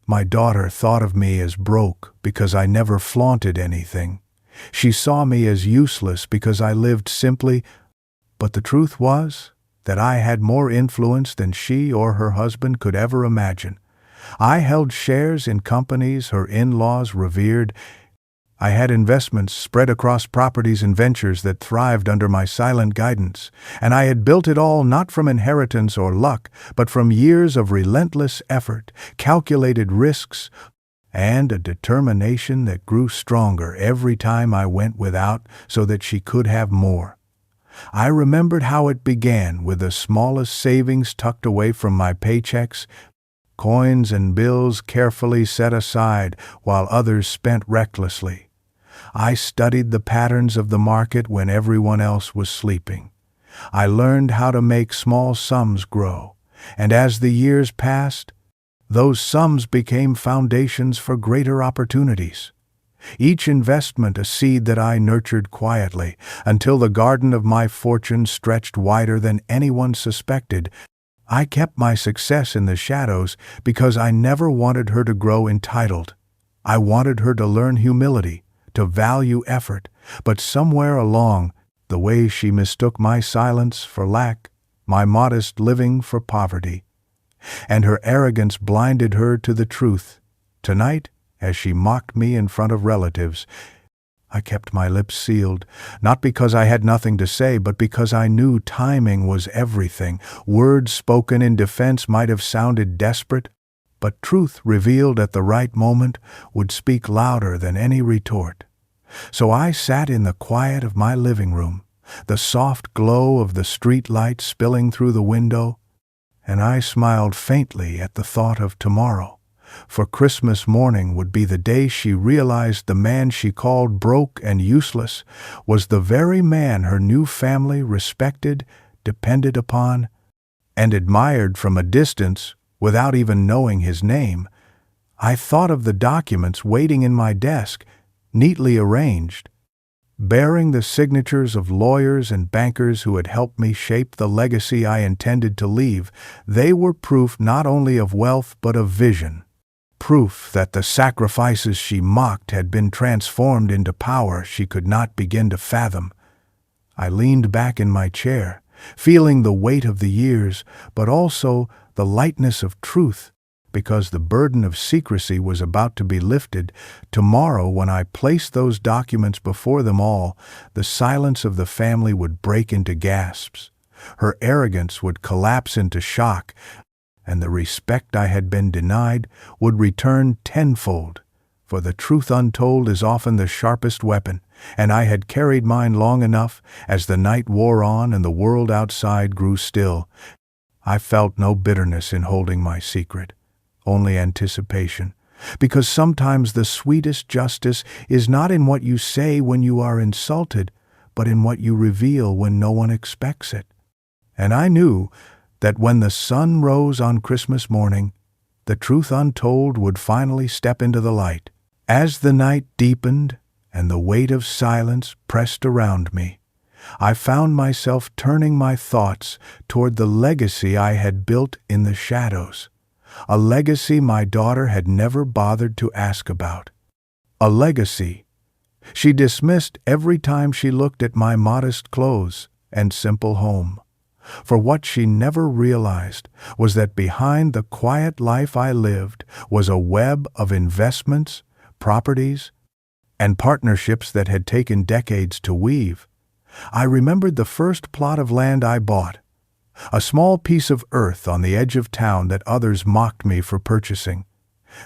My daughter thought of me as broke because I never flaunted anything. She saw me as useless because I lived simply, but the truth was that I had more influence than she or her husband could ever imagine. I held shares in companies her in-laws revered. I had investments spread across properties and ventures that thrived under my silent guidance, and I had built it all not from inheritance or luck, but from years of relentless effort, calculated risks, and a determination that grew stronger every time I went without so that she could have more. I remembered how it began with the smallest savings tucked away from my paychecks, coins and bills carefully set aside while others spent recklessly. I studied the patterns of the market when everyone else was sleeping. I learned how to make small sums grow, and as the years passed, those sums became foundations for greater opportunities. Each investment a seed that I nurtured quietly until the garden of my fortune stretched wider than anyone suspected. I kept my success in the shadows because I never wanted her to grow entitled. I wanted her to learn humility, to value effort, but somewhere along the way she mistook my silence for lack, my modest living for poverty, and her arrogance blinded her to the truth. Tonight, as she mocked me in front of relatives, I kept my lips sealed, not because I had nothing to say, but because I knew timing was everything. Words spoken in defense might have sounded desperate, but truth revealed at the right moment would speak louder than any retort. So I sat in the quiet of my living room, the soft glow of the street light spilling through the window, and I smiled faintly at the thought of tomorrow. For Christmas morning would be the day she realized the man she called broke and useless was the very man her new family respected, depended upon, and admired from a distance without even knowing his name. I thought of the documents waiting in my desk, neatly arranged, bearing the signatures of lawyers and bankers who had helped me shape the legacy I intended to leave. They were proof not only of wealth but of vision. Proof that the sacrifices she mocked had been transformed into power she could not begin to fathom. I leaned back in my chair, feeling the weight of the years, but also the lightness of truth, because the burden of secrecy was about to be lifted. Tomorrow, when I placed those documents before them all, the silence of the family would break into gasps. Her arrogance would collapse into shock, and the respect I had been denied would return tenfold. For the truth untold is often the sharpest weapon, and I had carried mine long enough. As the night wore on and the world outside grew still, I felt no bitterness in holding my secret, only anticipation, because sometimes the sweetest justice is not in what you say when you are insulted, but in what you reveal when no one expects it. And I knew that when the sun rose on Christmas morning, the truth untold would finally step into the light. As the night deepened and the weight of silence pressed around me, I found myself turning my thoughts toward the legacy I had built in the shadows, a legacy my daughter had never bothered to ask about. A legacy she dismissed every time she looked at my modest clothes and simple home. For what she never realized was that behind the quiet life I lived was a web of investments, properties, and partnerships that had taken decades to weave. I remembered the first plot of land I bought, a small piece of earth on the edge of town that others mocked me for purchasing.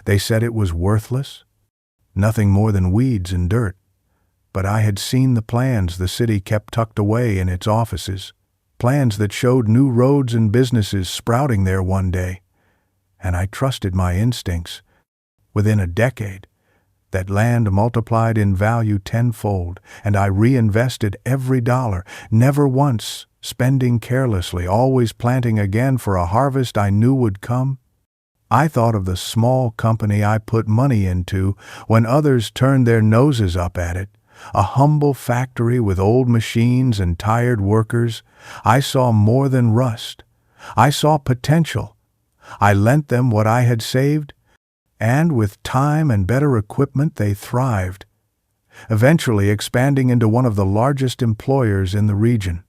They said it was worthless, nothing more than weeds and dirt. But I had seen the plans the city kept tucked away in its offices, plans that showed new roads and businesses sprouting there one day. And I trusted my instincts. Within a decade, that land multiplied in value tenfold, and I reinvested every dollar, never once spending carelessly, always planting again for a harvest I knew would come. I thought of the small company I put money into when others turned their noses up at it, a humble factory with old machines and tired workers. I saw more than rust. I saw potential. I lent them what I had saved, and with time and better equipment they thrived, eventually expanding into one of the largest employers in the region.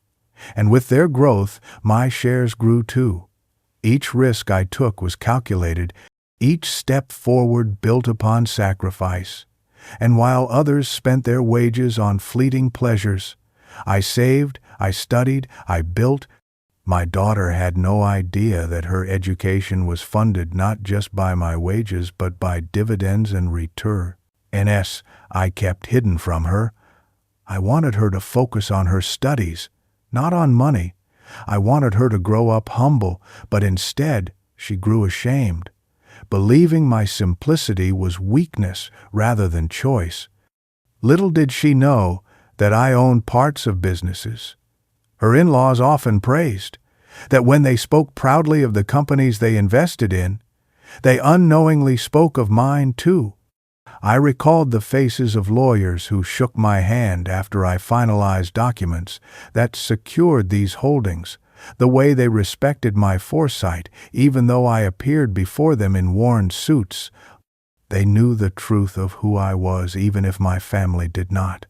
And with their growth, my shares grew too. Each risk I took was calculated, each step forward built upon sacrifice. And while others spent their wages on fleeting pleasures, I saved, I studied, I built. My daughter had no idea that her education was funded not just by my wages but by dividends and returns I kept hidden from her. I wanted her to focus on her studies, not on money. I wanted her to grow up humble, but instead she grew ashamed, believing my simplicity was weakness rather than choice. Little did she know that I owned parts of businesses her in-laws often praised, that when they spoke proudly of the companies they invested in, they unknowingly spoke of mine too. I recalled the faces of lawyers who shook my hand after I finalized documents that secured these holdings, the way they respected my foresight, even though I appeared before them in worn suits. They knew the truth of who I was, even if my family did not.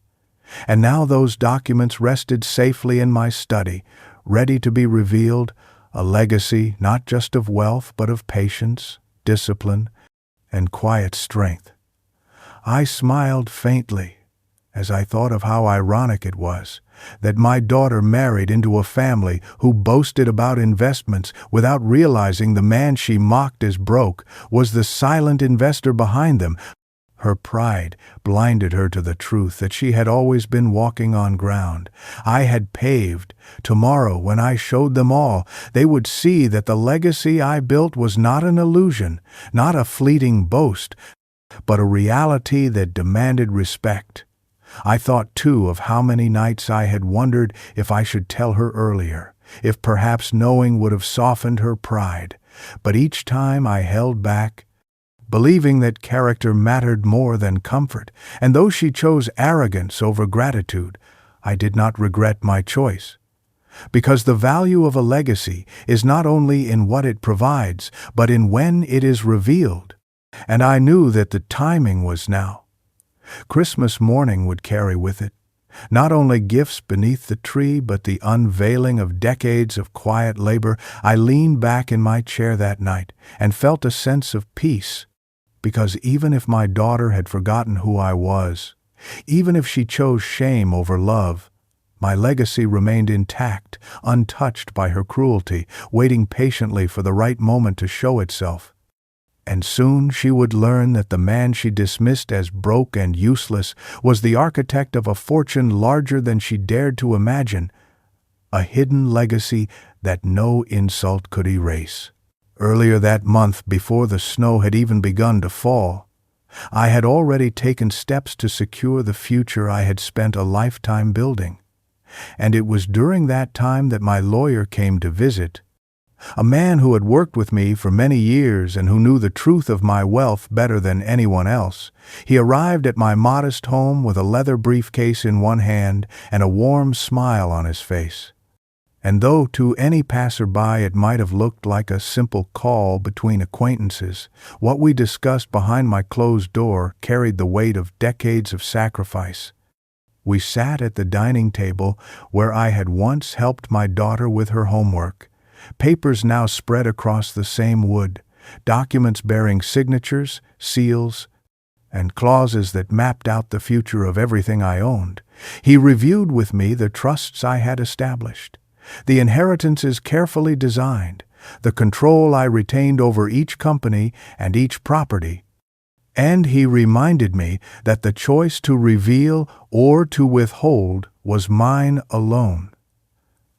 And now those documents rested safely in my study, ready to be revealed, a legacy not just of wealth but of patience, discipline, and quiet strength. I smiled faintly as I thought of how ironic it was that my daughter married into a family who boasted about investments without realizing the man she mocked as broke was the silent investor behind them. Her pride blinded her to the truth that she had always been walking on ground I had paved. Tomorrow, when I showed them all, they would see that the legacy I built was not an illusion, not a fleeting boast, but a reality that demanded respect. I thought, too, of how many nights I had wondered if I should tell her earlier, if perhaps knowing would have softened her pride. But each time I held back, believing that character mattered more than comfort, and though she chose arrogance over gratitude, I did not regret my choice. Because the value of a legacy is not only in what it provides, but in when it is revealed. And I knew that the timing was now. Christmas morning would carry with it not only gifts beneath the tree, but the unveiling of decades of quiet labor. I leaned back in my chair that night and felt a sense of peace, because even if my daughter had forgotten who I was, even if she chose shame over love, my legacy remained intact, untouched by her cruelty, waiting patiently for the right moment to show itself. And soon she would learn that the man she dismissed as broke and useless was the architect of a fortune larger than she dared to imagine, a hidden legacy that no insult could erase. Earlier that month, before the snow had even begun to fall, I had already taken steps to secure the future I had spent a lifetime building. And it was during that time that my lawyer came to visit, a man who had worked with me for many years and who knew the truth of my wealth better than anyone else. He arrived at my modest home with a leather briefcase in one hand and a warm smile on his face. And though to any passerby it might have looked like a simple call between acquaintances, what we discussed behind my closed door carried the weight of decades of sacrifice. We sat at the dining table where I had once helped my daughter with her homework. Papers now spread across the same wood, documents bearing signatures, seals, and clauses that mapped out the future of everything I owned. He reviewed with me the trusts I had established, the inheritances carefully designed, the control I retained over each company and each property. And he reminded me that the choice to reveal or to withhold was mine alone.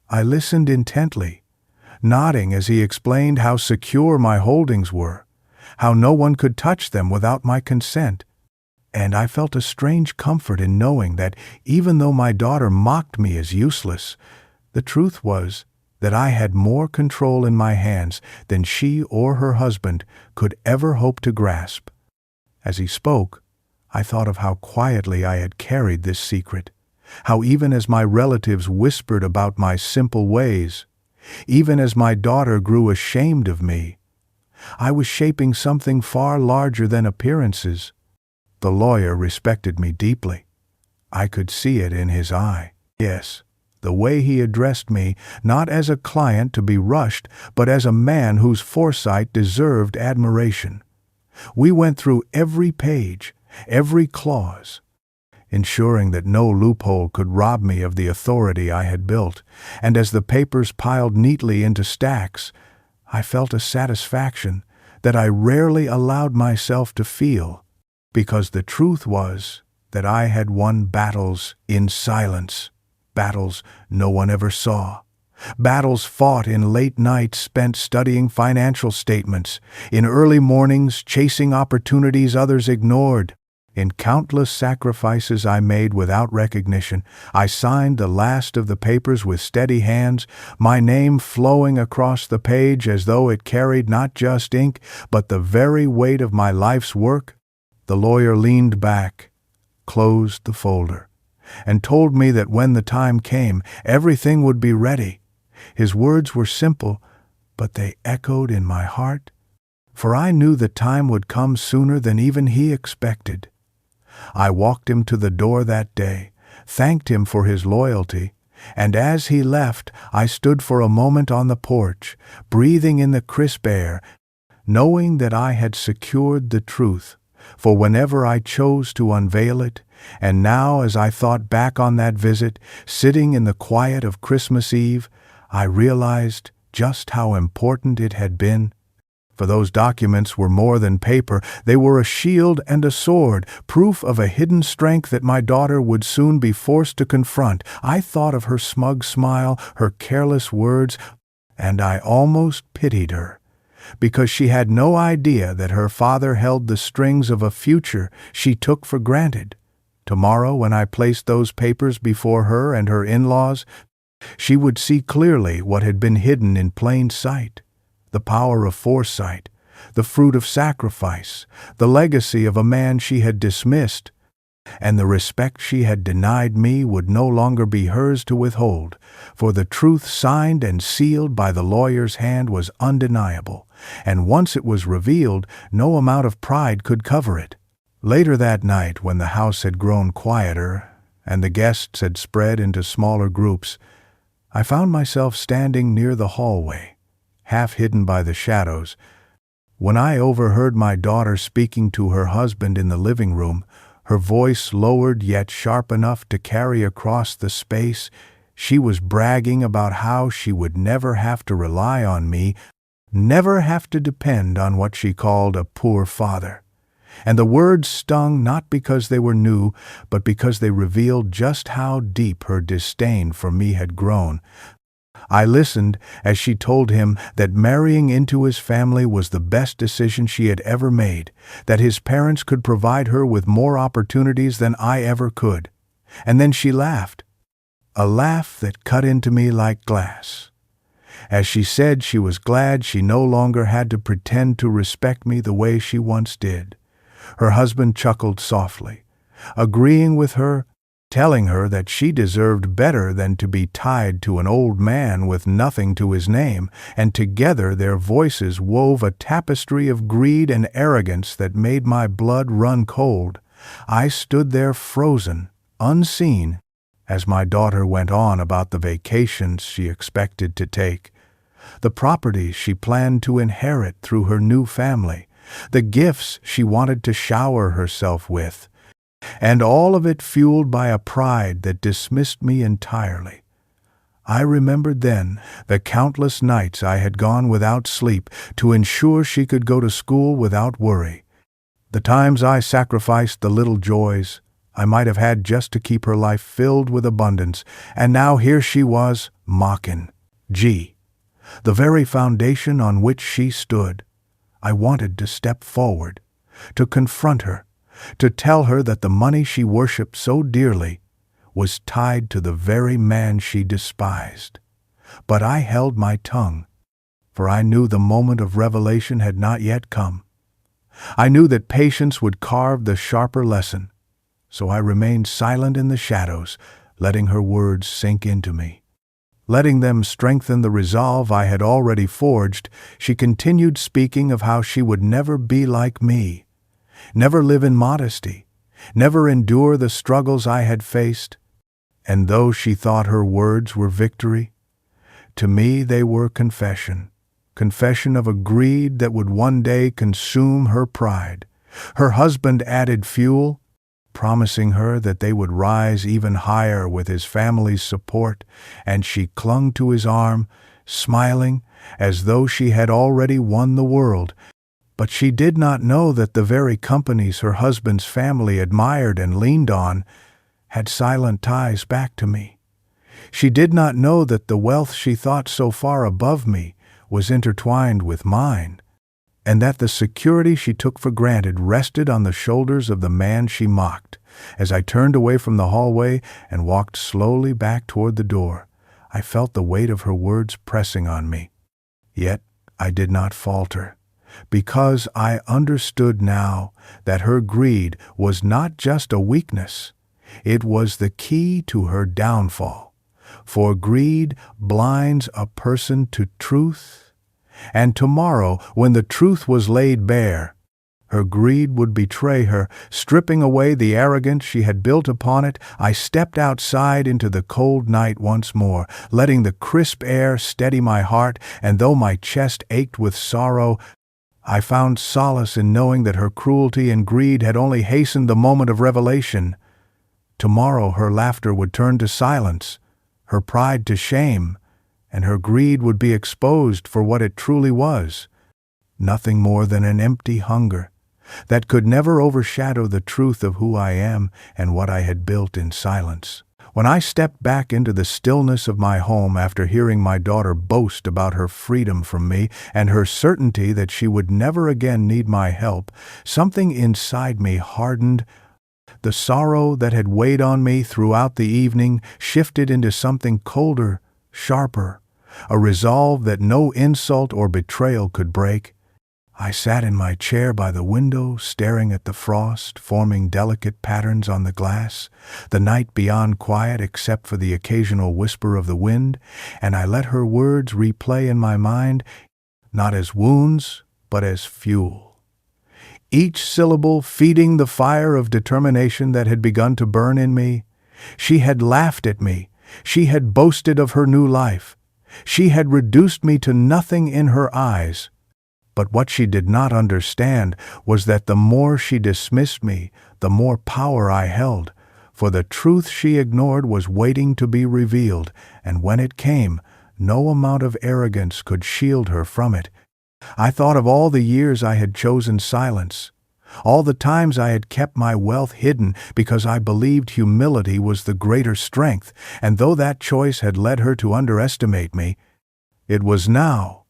I listened intently, nodding as he explained how secure my holdings were, how no one could touch them without my consent. And I felt a strange comfort in knowing that even though my daughter mocked me as useless, the truth was that I had more control in my hands than she or her husband could ever hope to grasp. As he spoke, I thought of how quietly I had carried this secret, how even as my relatives whispered about my simple ways, even as my daughter grew ashamed of me, I was shaping something far larger than appearances. The lawyer respected me deeply. I could see it in his eye. Yes, the way he addressed me, not as a client to be rushed, but as a man whose foresight deserved admiration. We went through every page, every clause, ensuring that no loophole could rob me of the authority I had built, and as the papers piled neatly into stacks, I felt a satisfaction that I rarely allowed myself to feel, because the truth was that I had won battles in silence, battles no one ever saw. Battles fought in late nights spent studying financial statements, in early mornings chasing opportunities others ignored. In countless sacrifices I made without recognition, I signed the last of the papers with steady hands, my name flowing across the page as though it carried not just ink, but the very weight of my life's work. The lawyer leaned back, closed the folder, and told me that when the time came, everything would be ready. His words were simple, but they echoed in my heart, for I knew the time would come sooner than even he expected. I walked him to the door that day, thanked him for his loyalty, and as he left, I stood for a moment on the porch, breathing in the crisp air, knowing that I had secured the truth, for whenever I chose to unveil it, and now as I thought back on that visit, sitting in the quiet of Christmas Eve, I realized just how important it had been. For those documents were more than paper. They were a shield and a sword, proof of a hidden strength that my daughter would soon be forced to confront. I thought of her smug smile, her careless words, and I almost pitied her, because she had no idea that her father held the strings of a future she took for granted. Tomorrow, when I placed those papers before her and her in-laws, she would see clearly what had been hidden in plain sight. The power of foresight, the fruit of sacrifice, the legacy of a man she had dismissed, and the respect she had denied me would no longer be hers to withhold, for the truth signed and sealed by the lawyer's hand was undeniable, and once it was revealed, no amount of pride could cover it. Later that night, when the house had grown quieter and the guests had spread into smaller groups, I found myself standing near the hallway, half hidden by the shadows, when I overheard my daughter speaking to her husband in the living room, her voice lowered yet sharp enough to carry across the space. She was bragging about how she would never have to rely on me, never have to depend on what she called a poor father. And the words stung not because they were new, but because they revealed just how deep her disdain for me had grown. I listened as she told him that marrying into his family was the best decision she had ever made, that his parents could provide her with more opportunities than I ever could. And then she laughed, a laugh that cut into me like glass. As she said she was glad she no longer had to pretend to respect me the way she once did. Her husband chuckled softly, agreeing with her, telling her that she deserved better than to be tied to an old man with nothing to his name, and together their voices wove a tapestry of greed and arrogance that made my blood run cold. I stood there frozen, unseen, as my daughter went on about the vacations she expected to take, the properties she planned to inherit through her new family, the gifts she wanted to shower herself with, and all of it fueled by a pride that dismissed me entirely. I remembered then the countless nights I had gone without sleep to ensure she could go to school without worry, the times I sacrificed the little joys I might have had just to keep her life filled with abundance, and now here she was, mocking the very foundation on which she stood. I wanted to step forward, to confront her, to tell her that the money she worshipped so dearly was tied to the very man she despised. But I held my tongue, for I knew the moment of revelation had not yet come. I knew that patience would carve the sharper lesson, so I remained silent in the shadows, letting her words sink into me. Letting them strengthen the resolve I had already forged, she continued speaking of how she would never be like me, never live in modesty, never endure the struggles I had faced. And though she thought her words were victory, to me they were confession of a greed that would one day consume her pride. Her husband added fuel, promising her that they would rise even higher with his family's support, and she clung to his arm, smiling as though she had already won the world. But she did not know that the very companies her husband's family admired and leaned on had silent ties back to me. She did not know that the wealth she thought so far above me was intertwined with mine, and that the security she took for granted rested on the shoulders of the man she mocked. As I turned away from the hallway and walked slowly back toward the door, I felt the weight of her words pressing on me. Yet I did not falter, because I understood now that her greed was not just a weakness, it was the key to her downfall. For greed blinds a person to truth, and tomorrow, when the truth was laid bare, her greed would betray her, stripping away the arrogance she had built upon it. I stepped outside into the cold night once more, letting the crisp air steady my heart, and though my chest ached with sorrow, I found solace in knowing that her cruelty and greed had only hastened the moment of revelation. Tomorrow her laughter would turn to silence, her pride to shame, and her greed would be exposed for what it truly was, nothing more than an empty hunger that could never overshadow the truth of who I am and what I had built in silence. When I stepped back into the stillness of my home after hearing my daughter boast about her freedom from me and her certainty that she would never again need my help, something inside me hardened. The sorrow that had weighed on me throughout the evening shifted into something colder, sharper, a resolve that no insult or betrayal could break. I sat in my chair by the window, staring at the frost, forming delicate patterns on the glass, the night beyond quiet except for the occasional whisper of the wind, and I let her words replay in my mind, not as wounds, but as fuel. Each syllable feeding the fire of determination that had begun to burn in me. She had laughed at me. She had boasted of her new life. She had reduced me to nothing in her eyes. But what she did not understand was that the more she dismissed me, the more power I held, for the truth she ignored was waiting to be revealed, and when it came, no amount of arrogance could shield her from it. I thought of all the years I had chosen silence, all the times I had kept my wealth hidden because I believed humility was the greater strength, and though that choice had led her to underestimate me, it was now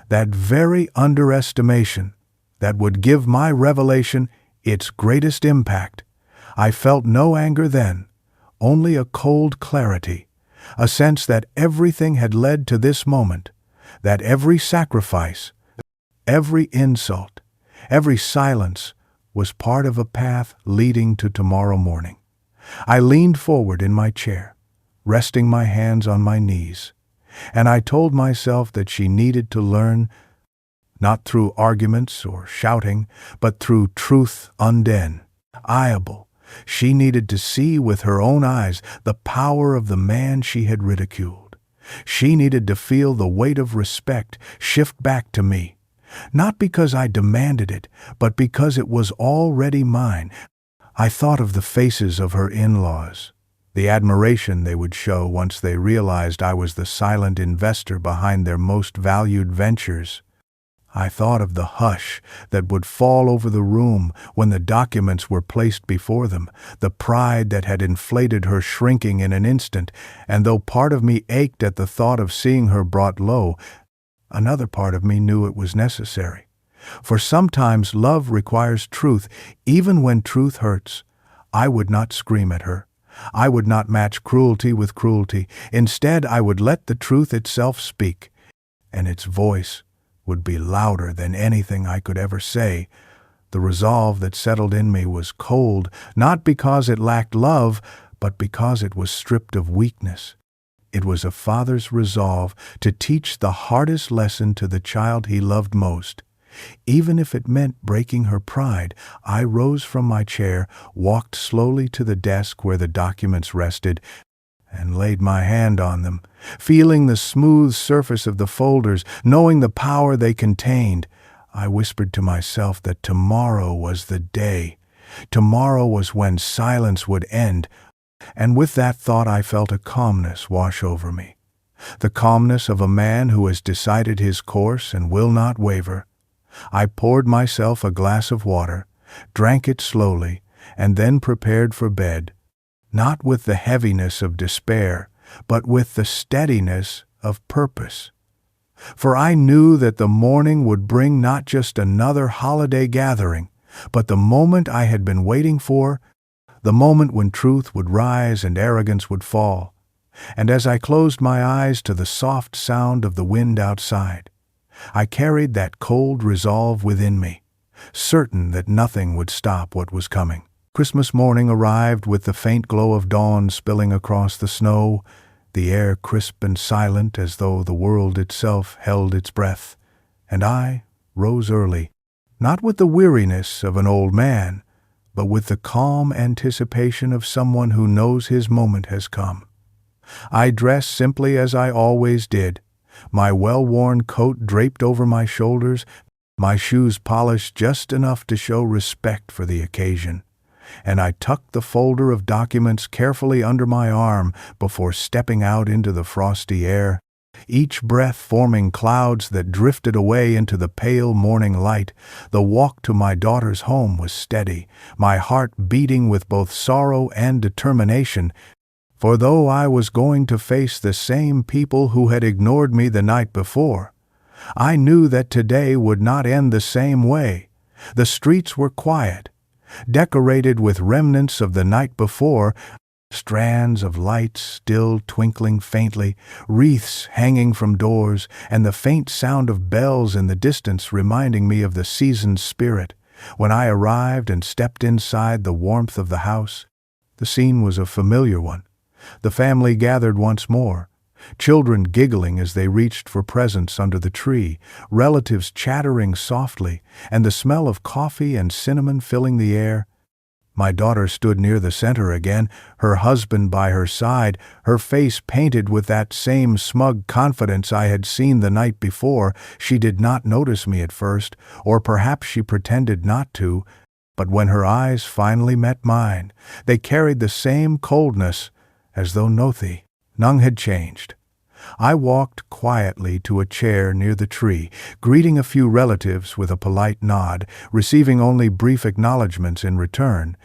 that very underestimation that would give my revelation its greatest impact. I felt no anger then, only a cold clarity, a sense that everything had led to this moment, that every sacrifice, every insult, every silence was part of a path leading to tomorrow morning. I leaned forward in my chair, resting my hands on my knees, and I told myself that she needed to learn, not through arguments or shouting, but through truth undeniable. She needed to see with her own eyes the power of the man she had ridiculed. She needed to feel the weight of respect shift back to me, not because I demanded it, but because it was already mine. I thought of the faces of her in-laws, the admiration they would show once they realized I was the silent investor behind their most valued ventures. I thought of the hush that would fall over the room when the documents were placed before them, the pride that had inflated her shrinking in an instant, and though part of me ached at the thought of seeing her brought low, another part of me knew it was necessary. For sometimes love requires truth, even when truth hurts. I would not scream at her. I would not match cruelty with cruelty. Instead, I would let the truth itself speak, and its voice would be louder than anything I could ever say. The resolve that settled in me was cold, not because it lacked love, but because it was stripped of weakness. It was a father's resolve to teach the hardest lesson to the child he loved most. Even if it meant breaking her pride, I rose from my chair, walked slowly to the desk where the documents rested, and laid my hand on them, feeling the smooth surface of the folders, knowing the power they contained. I whispered to myself that tomorrow was the day. Tomorrow was when silence would end, and with that thought I felt a calmness wash over me. The calmness of a man who has decided his course and will not waver. I poured myself a glass of water, drank it slowly, and then prepared for bed, not with the heaviness of despair, but with the steadiness of purpose. For I knew that the morning would bring not just another holiday gathering, but the moment I had been waiting for, the moment when truth would rise and arrogance would fall. And as I closed my eyes to the soft sound of the wind outside, I carried that cold resolve within me, certain that nothing would stop what was coming. Christmas morning arrived with the faint glow of dawn spilling across the snow, the air crisp and silent as though the world itself held its breath, and I rose early, not with the weariness of an old man, but with the calm anticipation of someone who knows his moment has come. I dressed simply as I always did, my well-worn coat draped over my shoulders, my shoes polished just enough to show respect for the occasion, and I tucked the folder of documents carefully under my arm before stepping out into the frosty air, each breath forming clouds that drifted away into the pale morning light. The walk to my daughter's home was steady, my heart beating with both sorrow and determination, for though I was going to face the same people who had ignored me the night before, I knew that today would not end the same way. The streets were quiet, decorated with remnants of the night before, Strands of lights still twinkling faintly, wreaths hanging from doors, and the faint sound of bells in the distance reminding me of the season's spirit. When I arrived and stepped inside the warmth of the house, the scene was a familiar one. The family gathered once more, children giggling as they reached for presents under the tree, relatives chattering softly, and the smell of coffee and cinnamon filling the air. My daughter stood near the center again, her husband by her side, her face painted with that same smug confidence I had seen the night before. She did not notice me at first, or perhaps she pretended not to, but when her eyes finally met mine, they carried the same coldness, as though nothing had changed. I walked quietly to a chair near the tree, greeting a few relatives with a polite nod, receiving only brief acknowledgments in return,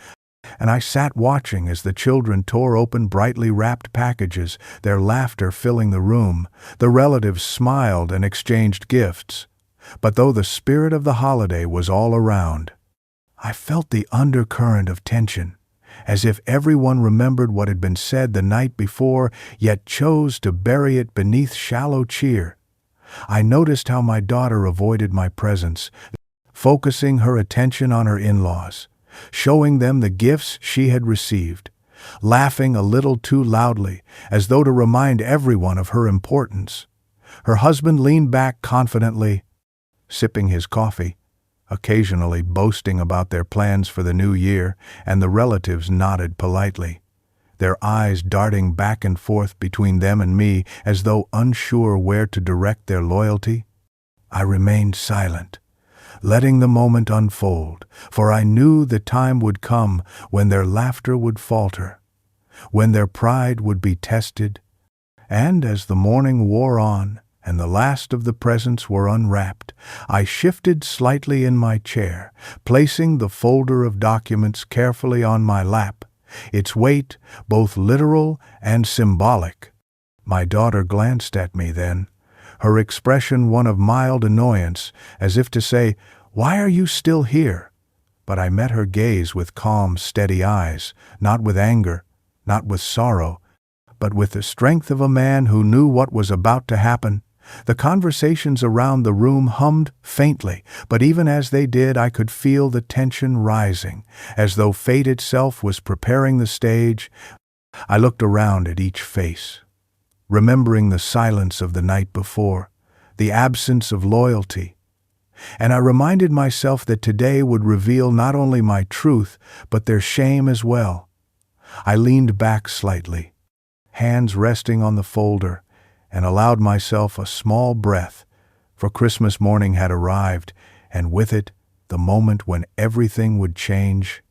and I sat watching as the children tore open brightly wrapped packages, their laughter filling the room. The relatives smiled and exchanged gifts. But though the spirit of the holiday was all around, I felt the undercurrent of tension, as if everyone remembered what had been said the night before, yet chose to bury it beneath shallow cheer. I noticed how my daughter avoided my presence, focusing her attention on her in-laws, showing them the gifts she had received, laughing a little too loudly, as though to remind everyone of her importance. Her husband leaned back confidently, sipping his coffee, occasionally boasting about their plans for the new year, and the relatives nodded politely, their eyes darting back and forth between them and me as though unsure where to direct their loyalty. I remained silent, letting the moment unfold, for I knew the time would come when their laughter would falter, when their pride would be tested, and as the morning wore on, and the last of the presents were unwrapped, I shifted slightly in my chair, placing the folder of documents carefully on my lap, its weight both literal and symbolic. My daughter glanced at me then, her expression one of mild annoyance, as if to say, "Why are you still here?" But I met her gaze with calm, steady eyes, not with anger, not with sorrow, but with the strength of a man who knew what was about to happen. The conversations around the room hummed faintly, but even as they did, I could feel the tension rising, as though fate itself was preparing the stage. I looked around at each face, remembering the silence of the night before, the absence of loyalty, and I reminded myself that today would reveal not only my truth, but their shame as well. I leaned back slightly, hands resting on the folder, and allowed myself a small breath, for Christmas morning had arrived, and with it the moment when everything would change.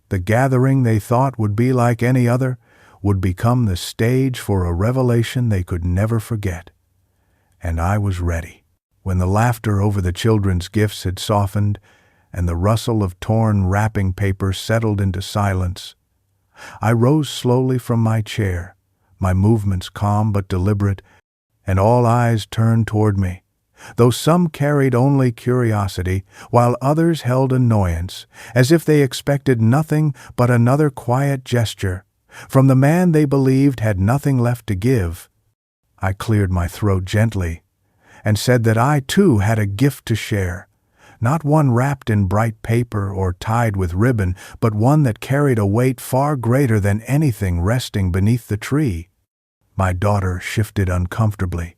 The gathering they thought would be like any other would become the stage for a revelation they could never forget. And I was ready. When the laughter over the children's gifts had softened, and the rustle of torn wrapping paper settled into silence, I rose slowly from my chair, my movements calm but deliberate, and all eyes turned toward me, though some carried only curiosity, while others held annoyance, as if they expected nothing but another quiet gesture from the man they believed had nothing left to give. I cleared my throat gently and said that I too had a gift to share, not one wrapped in bright paper or tied with ribbon, but one that carried a weight far greater than anything resting beneath the tree. My daughter shifted uncomfortably,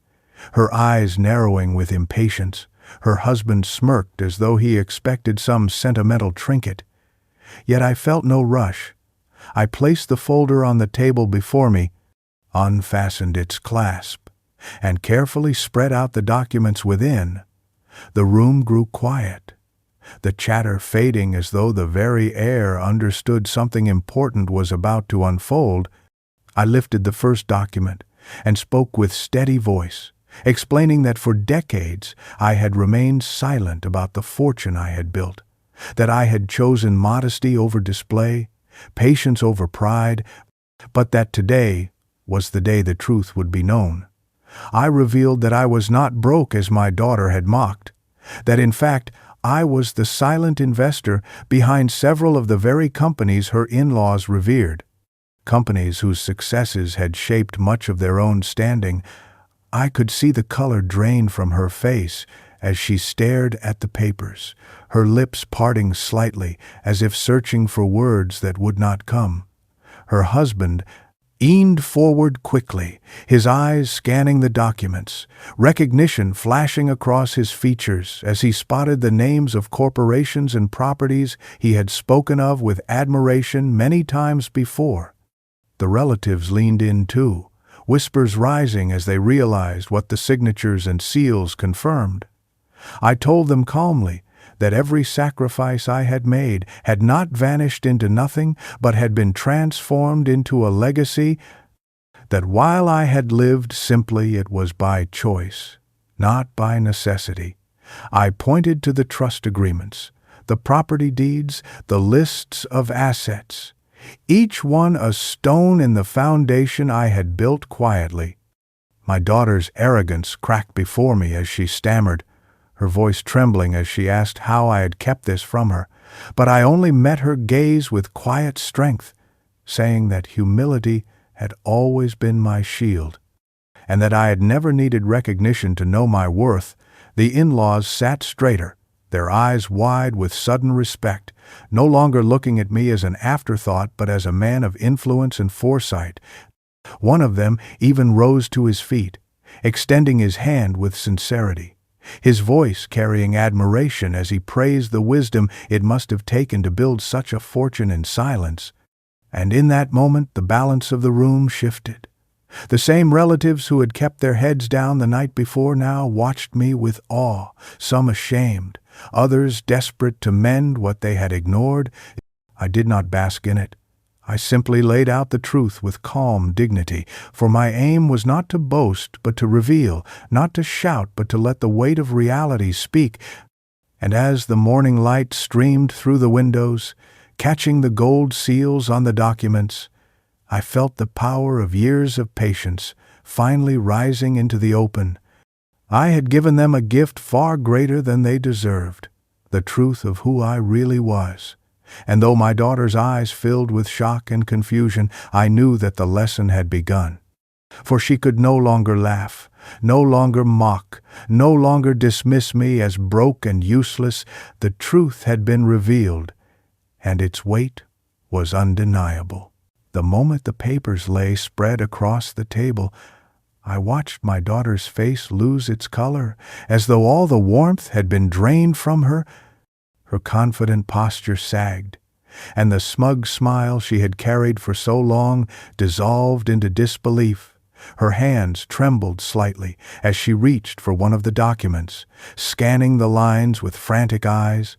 her eyes narrowing with impatience. Her husband smirked as though he expected some sentimental trinket. Yet I felt no rush. I placed the folder on the table before me, unfastened its clasp, and carefully spread out the documents within. The room grew quiet, the chatter fading as though the very air understood something important was about to unfold. I lifted the first document and spoke with steady voice, explaining that for decades I had remained silent about the fortune I had built, that I had chosen modesty over display, patience over pride, but that today was the day the truth would be known. I revealed that I was not broke as my daughter had mocked, that in fact I was the silent investor behind several of the very companies her in-laws revered. companies whose successes had shaped much of their own standing. I could see the color drain from her face as she stared at the papers, her lips parting slightly as if searching for words that would not come. Her husband leaned forward quickly, his eyes scanning the documents, recognition flashing across his features as he spotted the names of corporations and properties he had spoken of with admiration many times before. The relatives leaned in too, whispers rising as they realized what the signatures and seals confirmed. I told them calmly that every sacrifice I had made had not vanished into nothing, but had been transformed into a legacy, that while I had lived simply, it was by choice, not by necessity. I pointed to the trust agreements, the property deeds, the lists of assets, each one a stone in the foundation I had built quietly. My daughter's arrogance cracked before me as she stammered, her voice trembling as she asked how I had kept this from her, but I only met her gaze with quiet strength, saying that humility had always been my shield, and that I had never needed recognition to know my worth. The in-laws sat straighter, their eyes wide with sudden respect, no longer looking at me as an afterthought but as a man of influence and foresight. One of them even rose to his feet, extending his hand with sincerity, his voice carrying admiration as he praised the wisdom it must have taken to build such a fortune in silence. And in that moment the balance of the room shifted. The same relatives who had kept their heads down the night before now watched me with awe, some ashamed, others desperate to mend what they had ignored. I did not bask in it. I simply laid out the truth with calm dignity, for my aim was not to boast but to reveal, not to shout but to let the weight of reality speak. And as the morning light streamed through the windows, catching the gold seals on the documents, I felt the power of years of patience finally rising into the open. I had given them a gift far greater than they deserved, the truth of who I really was. And though my daughter's eyes filled with shock and confusion, I knew that the lesson had begun. For she could no longer laugh, no longer mock, no longer dismiss me as broke and useless. The truth had been revealed, and its weight was undeniable. The moment the papers lay spread across the table, I watched my daughter's face lose its color, as though all the warmth had been drained from her. Her confident posture sagged, and the smug smile she had carried for so long dissolved into disbelief. Her hands trembled slightly as she reached for one of the documents, scanning the lines with frantic eyes,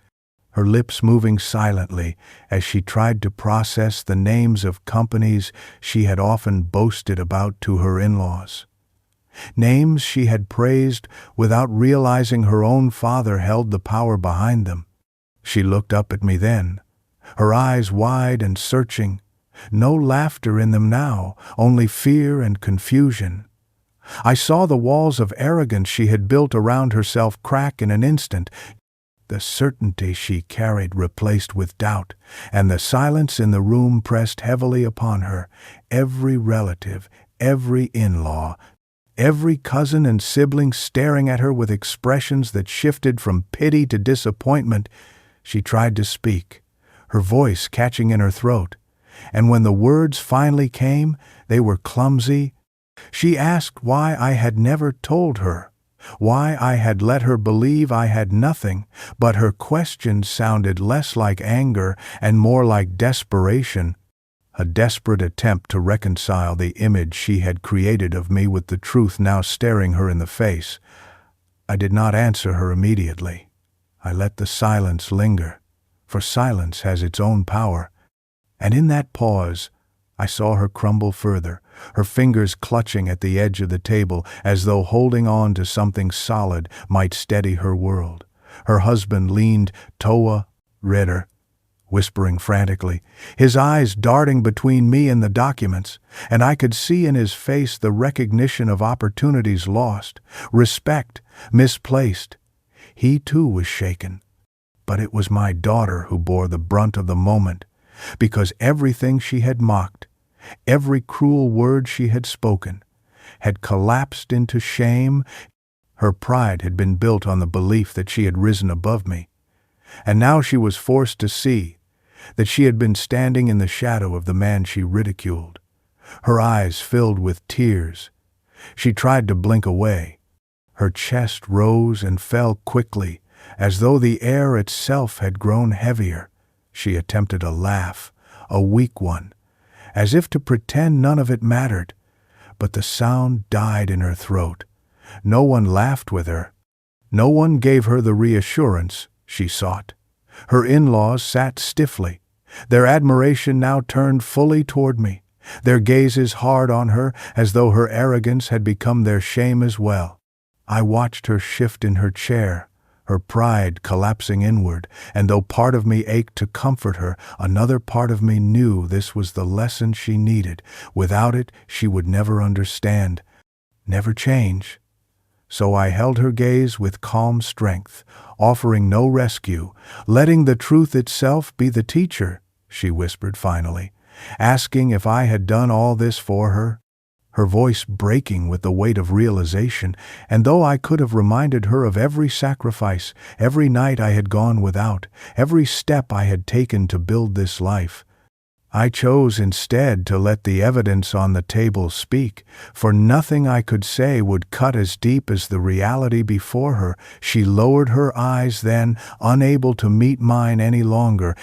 her lips moving silently as she tried to process the names of companies she had often boasted about to her in-laws. Names she had praised without realizing her own father held the power behind them. She looked up at me then, her eyes wide and searching, no laughter in them now, only fear and confusion. I saw the walls of arrogance she had built around herself crack in an instant, the certainty she carried replaced with doubt, and the silence in the room pressed heavily upon her. Every relative, every in-law, every cousin and sibling staring at her with expressions that shifted from pity to disappointment. She tried to speak, her voice catching in her throat, and when the words finally came, they were clumsy. She asked why I had never told her, why I had let her believe I had nothing, but her question sounded less like anger and more like desperation, a desperate attempt to reconcile the image she had created of me with the truth now staring her in the face. I did not answer her immediately. I let the silence linger, for silence has its own power, and in that pause, I saw her crumble further, her fingers clutching at the edge of the table as though holding on to something solid might steady her world. Her husband leaned redder, whispering frantically, his eyes darting between me and the documents, and I could see in his face the recognition of opportunities lost, respect misplaced. He too was shaken, but it was my daughter who bore the brunt of the moment, because everything she had mocked, Every cruel word she had spoken had collapsed into shame. Her pride had been built on the belief that she had risen above me, and now she was forced to see that she had been standing in the shadow of the man she ridiculed. Her eyes filled with tears. She tried to blink away. Her chest rose and fell quickly, as though the air itself had grown heavier. She attempted a laugh, a weak one, as if to pretend none of it mattered, but the sound died in her throat. No one laughed with her. No one gave her the reassurance she sought. Her in-laws sat stiffly, their admiration now turned fully toward me, their gazes hard on her as though her arrogance had become their shame as well. I watched her shift in her chair, her pride collapsing inward, and though part of me ached to comfort her, another part of me knew this was the lesson she needed. Without it, she would never understand, never change. So I held her gaze with calm strength, offering no rescue, letting the truth itself be the teacher, she whispered finally, asking if I had done all this for her, her voice breaking with the weight of realization, and though I could have reminded her of every sacrifice, every night I had gone without, every step I had taken to build this life, I chose instead to let the evidence on the table speak, for nothing I could say would cut as deep as the reality before her. She lowered her eyes then, unable to meet mine any longer,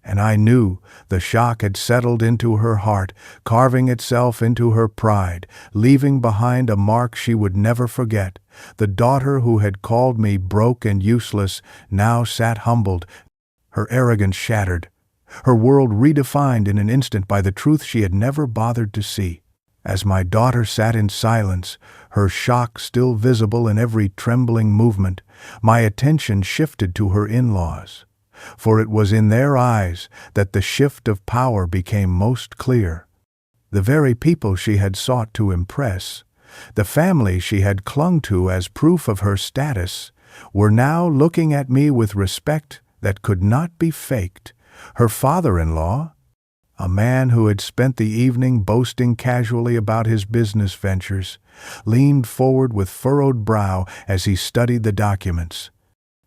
and I knew the shock had settled into her heart, carving itself into her pride, leaving behind a mark she would never forget. The daughter who had called me broke and useless now sat humbled, her arrogance shattered, her world redefined in an instant by the truth she had never bothered to see. As my daughter sat in silence, her shock still visible in every trembling movement, my attention shifted to her in-laws, for it was in their eyes that the shift of power became most clear. The very people she had sought to impress, the family she had clung to as proof of her status, were now looking at me with respect that could not be faked. Her father-in-law, a man who had spent the evening boasting casually about his business ventures, leaned forward with furrowed brow as he studied the documents,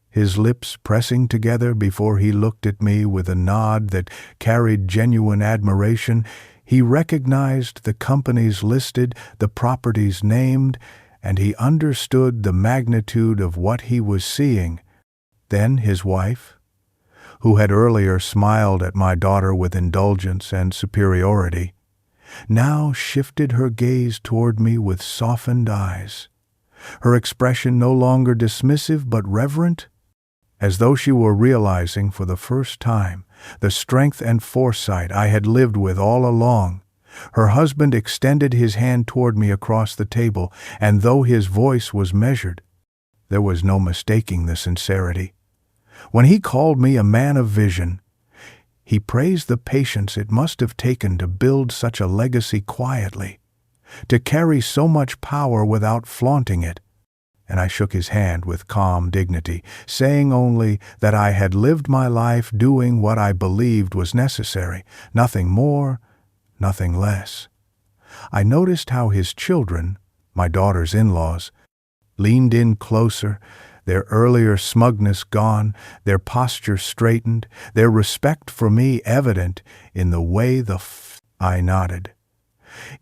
his lips pressing together before he looked at me with a nod that carried genuine admiration. He recognized the companies listed, the properties named, and he understood the magnitude of what he was seeing. Then his wife, who had earlier smiled at my daughter with indulgence and superiority, now shifted her gaze toward me with softened eyes, her expression no longer dismissive but reverent, as though she were realizing for the first time the strength and foresight I had lived with all along. Her husband extended his hand toward me across the table, and though his voice was measured, there was no mistaking the sincerity. When he called me a man of vision, he praised the patience it must have taken to build such a legacy quietly, to carry so much power without flaunting it, and I shook his hand with calm dignity, saying only that I had lived my life doing what I believed was necessary, nothing more, nothing less. I noticed how his children, my daughter's in-laws, leaned in closer, their earlier smugness gone, their posture straightened, their respect for me evident in the way I nodded.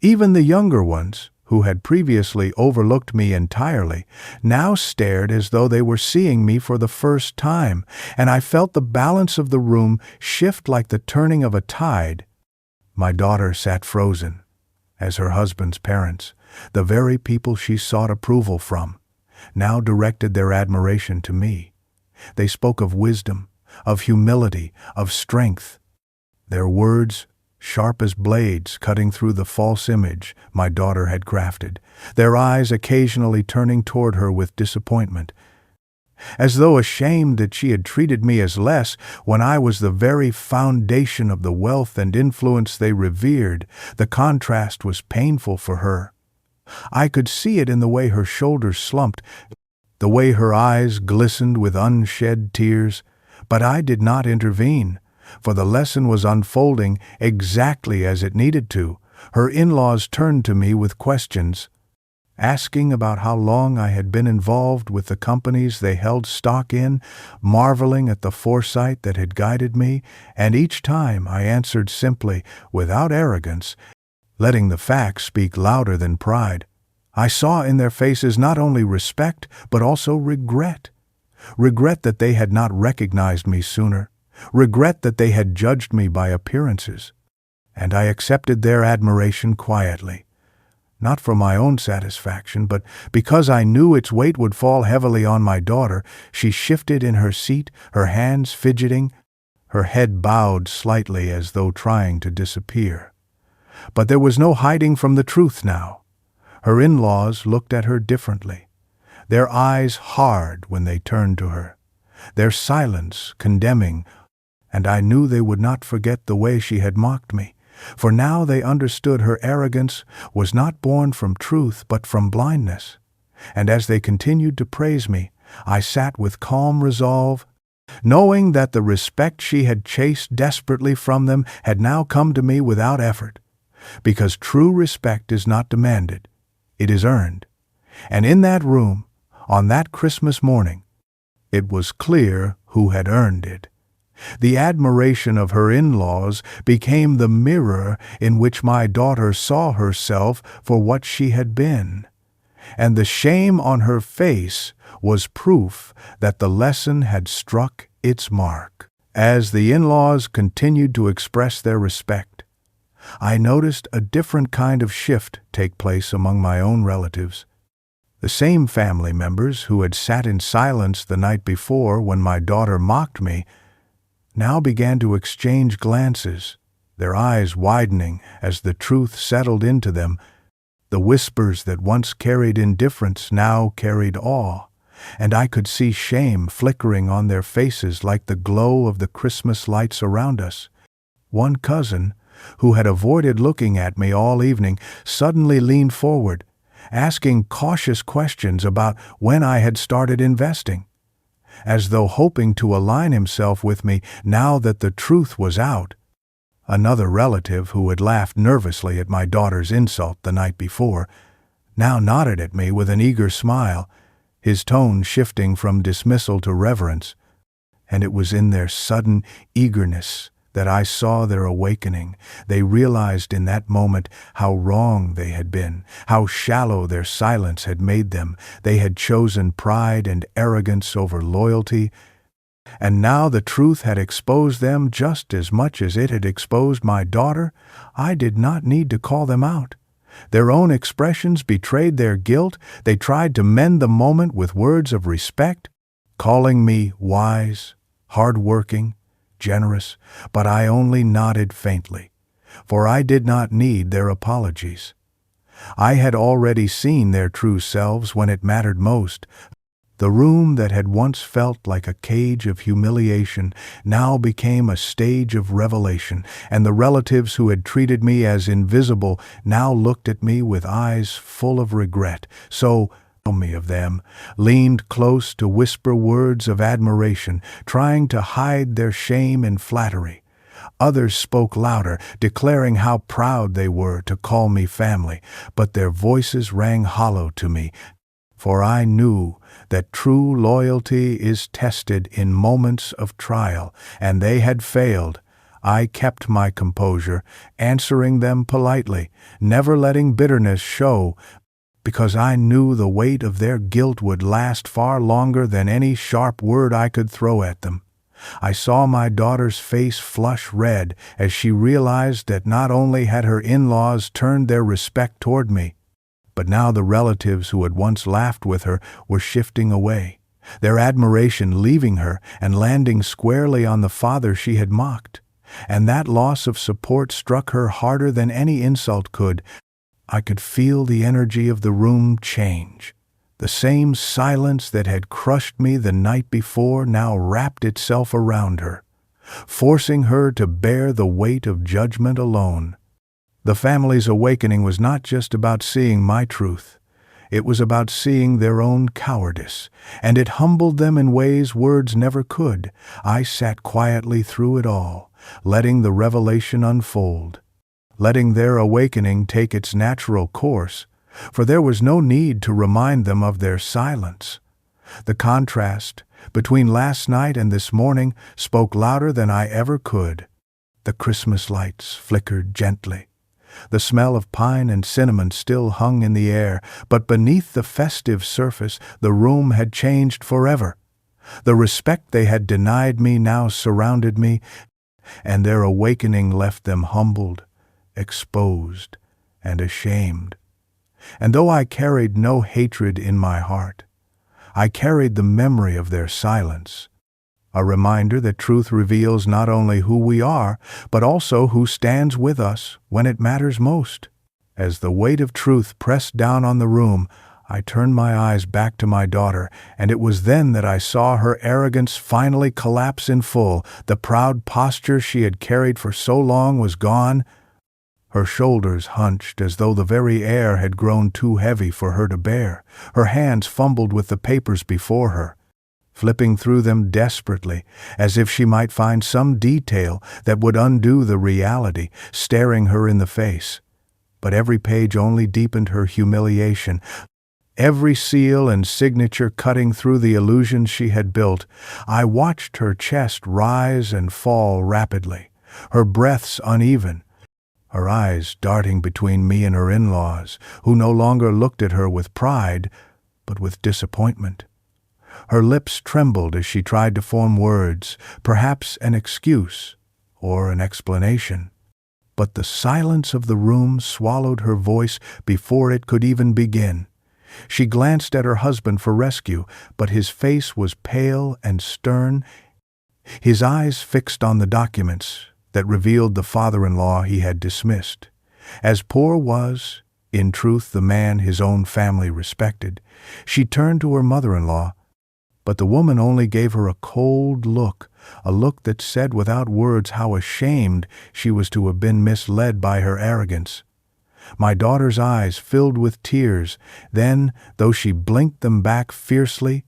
Even the younger ones, who had previously overlooked me entirely, now stared as though they were seeing me for the first time, and I felt the balance of the room shift like the turning of a tide. My daughter sat frozen, as her husband's parents, the very people she sought approval from, now directed their admiration to me. They spoke of wisdom, of humility, of strength. Their words, sharp as blades cutting through the false image my daughter had crafted, their eyes occasionally turning toward her with disappointment, as though ashamed that she had treated me as less when I was the very foundation of the wealth and influence they revered. The contrast was painful for her. I could see it in the way her shoulders slumped, the way her eyes glistened with unshed tears, but I did not intervene, for the lesson was unfolding exactly as it needed to. Her in-laws turned to me with questions, asking about how long I had been involved with the companies they held stock in, marveling at the foresight that had guided me, and each time I answered simply, without arrogance, letting the facts speak louder than pride. I saw in their faces not only respect, but also regret. Regret that they had not recognized me sooner. Regret that they had judged me by appearances. And I accepted their admiration quietly. Not for my own satisfaction, but because I knew its weight would fall heavily on my daughter. She shifted in her seat, her hands fidgeting, her head bowed slightly as though trying to disappear. But there was no hiding from the truth now. Her in-laws looked at her differently, their eyes hard when they turned to her, their silence condemning, and I knew they would not forget the way she had mocked me. For now they understood her arrogance was not born from truth but from blindness. And as they continued to praise me, I sat with calm resolve, knowing that the respect she had chased desperately from them had now come to me without effort. Because true respect is not demanded, it is earned. And in that room, on that Christmas morning, it was clear who had earned it. The admiration of her in-laws became the mirror in which my daughter saw herself for what she had been, and the shame on her face was proof that the lesson had struck its mark. As the in-laws continued to express their respect, I noticed a different kind of shift take place among my own relatives. The same family members who had sat in silence the night before when my daughter mocked me now began to exchange glances, their eyes widening as the truth settled into them. The whispers that once carried indifference now carried awe, and I could see shame flickering on their faces like the glow of the Christmas lights around us. One cousin, who had avoided looking at me all evening, suddenly leaned forward, asking cautious questions about when I had started investing, as though hoping to align himself with me now that the truth was out. Another relative, who had laughed nervously at my daughter's insult the night before, now nodded at me with an eager smile, his tone shifting from dismissal to reverence. And it was in their sudden eagerness that I saw their awakening. They realized in that moment how wrong they had been, how shallow their silence had made them. They had chosen pride and arrogance over loyalty, and now the truth had exposed them just as much as it had exposed my daughter. I did not need to call them out. Their own expressions betrayed their guilt. They tried to mend the moment with words of respect, calling me wise, hard-working, generous, but I only nodded faintly, for I did not need their apologies. I had already seen their true selves when it mattered most. The room that had once felt like a cage of humiliation now became a stage of revelation, and the relatives who had treated me as invisible now looked at me with eyes full of regret. So me of them, leaned close to whisper words of admiration, trying to hide their shame in flattery. Others spoke louder, declaring how proud they were to call me family, but their voices rang hollow to me, for I knew that true loyalty is tested in moments of trial, and they had failed. I kept my composure, answering them politely, never letting bitterness show, because I knew the weight of their guilt would last far longer than any sharp word I could throw at them. I saw my daughter's face flush red as she realized that not only had her in-laws turned their respect toward me, but now the relatives who had once laughed with her were shifting away, their admiration leaving her and landing squarely on the father she had mocked. And that loss of support struck her harder than any insult could. I could feel the energy of the room change. The same silence that had crushed me the night before now wrapped itself around her, forcing her to bear the weight of judgment alone. The family's awakening was not just about seeing my truth. It was about seeing their own cowardice, and it humbled them in ways words never could. I sat quietly through it all, letting the revelation unfold, letting their awakening take its natural course, for there was no need to remind them of their silence. The contrast between last night and this morning spoke louder than I ever could. The Christmas lights flickered gently. The smell of pine and cinnamon still hung in the air, but beneath the festive surface the room had changed forever. The respect they had denied me now surrounded me, and their awakening left them humbled, exposed, and ashamed. And though I carried no hatred in my heart, I carried the memory of their silence, a reminder that truth reveals not only who we are, but also who stands with us when it matters most. As the weight of truth pressed down on the room, I turned my eyes back to my daughter, and it was then that I saw her arrogance finally collapse in full. The proud posture she had carried for so long was gone. Her shoulders hunched as though the very air had grown too heavy for her to bear. Her hands fumbled with the papers before her, flipping through them desperately, as if she might find some detail that would undo the reality staring her in the face. But every page only deepened her humiliation, every seal and signature cutting through the illusions she had built. I watched her chest rise and fall rapidly, her breaths uneven, her eyes darting between me and her in-laws, who no longer looked at her with pride, but with disappointment. Her lips trembled as she tried to form words, perhaps an excuse or an explanation. But the silence of the room swallowed her voice before it could even begin. She glanced at her husband for rescue, but his face was pale and stern, his eyes fixed on the documents that revealed the father-in-law he had dismissed. As poor was, in truth, the man his own family respected, she turned to her mother-in-law, but the woman only gave her a cold look, a look that said without words how ashamed she was to have been misled by her arrogance. My daughter's eyes filled with tears. Then, though she blinked them back fiercely,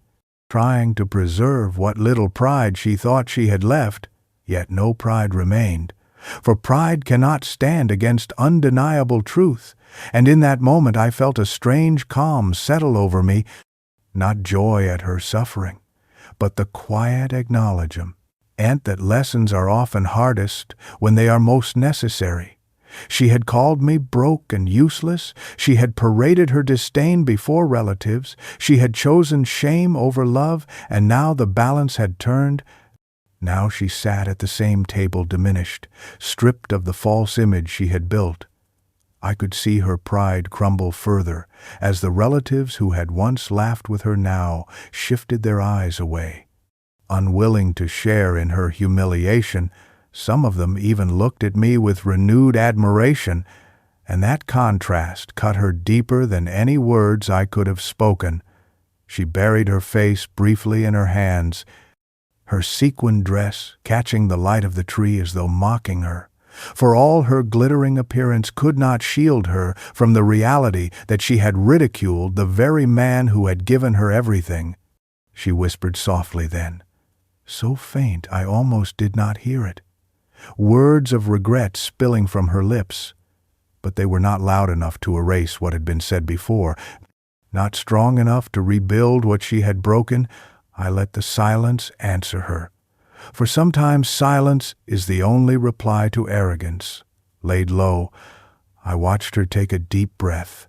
trying to preserve what little pride she thought she had left, yet no pride remained. For pride cannot stand against undeniable truth, and in that moment I felt a strange calm settle over me, not joy at her suffering, but the quiet acknowledgment that lessons are often hardest when they are most necessary. She had called me broke and useless. She had paraded her disdain before relatives. She had chosen shame over love, and now the balance had turned. Now she sat at the same table diminished, stripped of the false image she had built. I could see her pride crumble further as the relatives who had once laughed with her now shifted their eyes away. Unwilling to share in her humiliation, some of them even looked at me with renewed admiration, and that contrast cut her deeper than any words I could have spoken. She buried her face briefly in her hands, her sequined dress catching the light of the tree as though mocking her. For all her glittering appearance could not shield her from the reality that she had ridiculed the very man who had given her everything. She whispered softly then, so faint I almost did not hear it, words of regret spilling from her lips, but they were not loud enough to erase what had been said before, not strong enough to rebuild what she had broken. I let the silence answer her. For sometimes silence is the only reply to arrogance. Laid low, I watched her take a deep breath.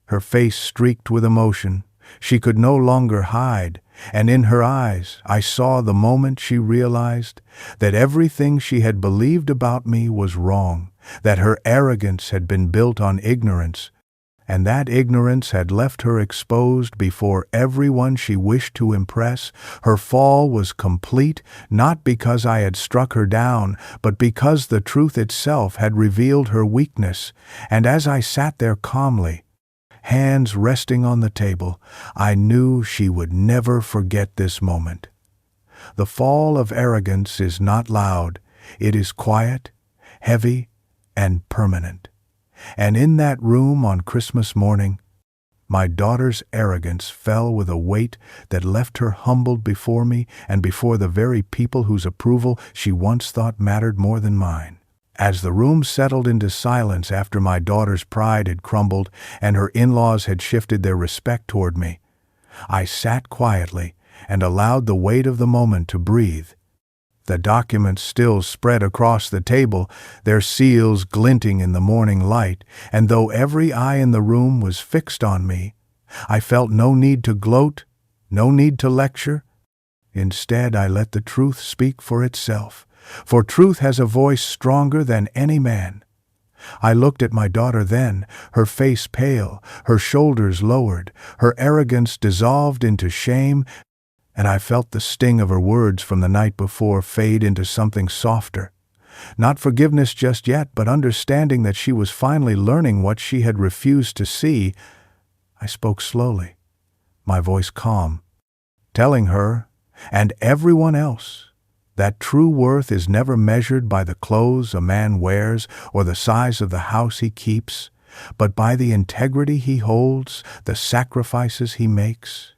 Her face streaked with emotion. She could no longer hide, and in her eyes I saw the moment she realized that everything she had believed about me was wrong, that her arrogance had been built on ignorance, and that ignorance had left her exposed before everyone she wished to impress. Her fall was complete, not because I had struck her down, but because the truth itself had revealed her weakness. And as I sat there calmly, hands resting on the table, I knew she would never forget this moment. The fall of arrogance is not loud. It is quiet, heavy, and permanent. And in that room on Christmas morning, my daughter's arrogance fell with a weight that left her humbled before me and before the very people whose approval she once thought mattered more than mine. As the room settled into silence after my daughter's pride had crumbled and her in-laws had shifted their respect toward me, I sat quietly and allowed the weight of the moment to breathe. The documents still spread across the table, their seals glinting in the morning light, and though every eye in the room was fixed on me, I felt no need to gloat, no need to lecture. Instead, I let the truth speak for itself, for truth has a voice stronger than any man. I looked at my daughter then, her face pale, her shoulders lowered, her arrogance dissolved into shame, and I felt the sting of her words from the night before fade into something softer. Not forgiveness just yet, but understanding that she was finally learning what she had refused to see. I spoke slowly, my voice calm, telling her, and everyone else, that true worth is never measured by the clothes a man wears or the size of the house he keeps, but by the integrity he holds, the sacrifices he makes,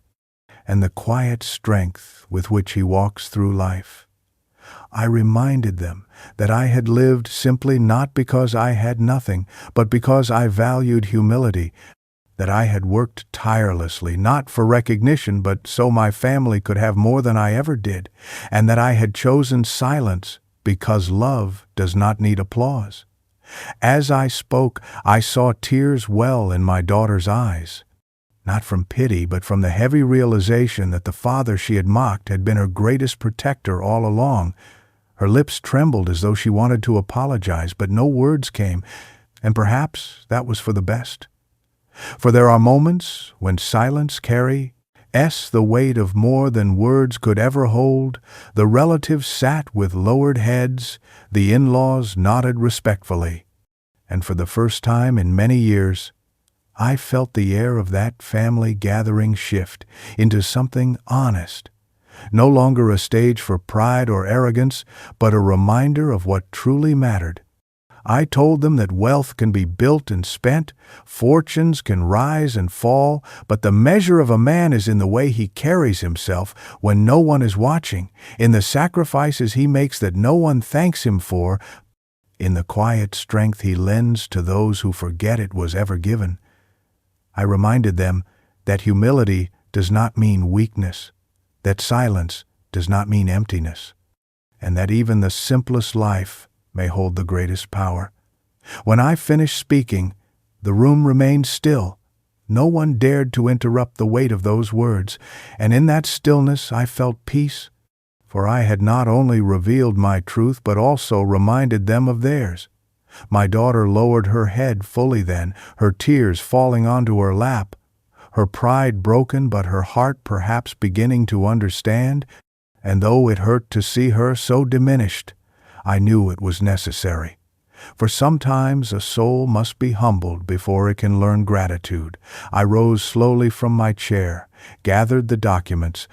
and the quiet strength with which he walks through life. I reminded them that I had lived simply not because I had nothing, but because I valued humility, that I had worked tirelessly, not for recognition, but so my family could have more than I ever did, and that I had chosen silence because love does not need applause. As I spoke, I saw tears well in my daughter's eyes, not from pity, but from the heavy realization that the father she had mocked had been her greatest protector all along. Her lips trembled as though she wanted to apologize, but no words came, and perhaps that was for the best. For there are moments when silence carries the weight of more than words could ever hold. The relatives sat with lowered heads, the in-laws nodded respectfully, and for the first time in many years, I felt the air of that family gathering shift into something honest, no longer a stage for pride or arrogance, but a reminder of what truly mattered. I told them that wealth can be built and spent, fortunes can rise and fall, but the measure of a man is in the way he carries himself when no one is watching, in the sacrifices he makes that no one thanks him for, in the quiet strength he lends to those who forget it was ever given. I reminded them that humility does not mean weakness, that silence does not mean emptiness, and that even the simplest life may hold the greatest power. When I finished speaking, the room remained still. No one dared to interrupt the weight of those words, and in that stillness I felt peace, for I had not only revealed my truth but also reminded them of theirs. My daughter lowered her head fully then, her tears falling onto her lap, her pride broken but her heart perhaps beginning to understand, and though it hurt to see her so diminished, I knew it was necessary. For sometimes a soul must be humbled before it can learn gratitude. I rose slowly from my chair, gathered the documents,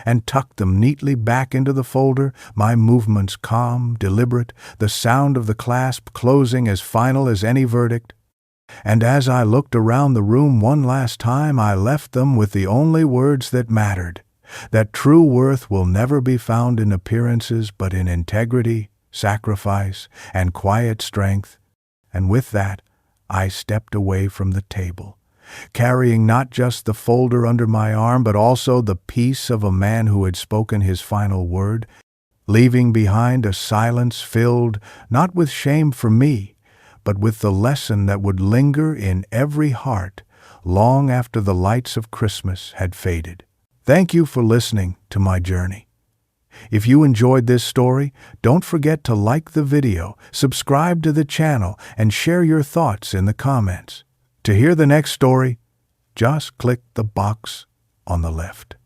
and tucked them neatly back into the folder, my movements calm, deliberate, the sound of the clasp closing as final as any verdict. And as I looked around the room one last time, I left them with the only words that mattered, that true worth will never be found in appearances but in integrity, sacrifice, and quiet strength. And with that, I stepped away from the table, carrying not just the folder under my arm, but also the peace of a man who had spoken his final word, leaving behind a silence filled not with shame for me, but with the lesson that would linger in every heart long after the lights of Christmas had faded. Thank you for listening to my journey. If you enjoyed this story, don't forget to like the video, subscribe to the channel, and share your thoughts in the comments. To hear the next story, just click the box on the left.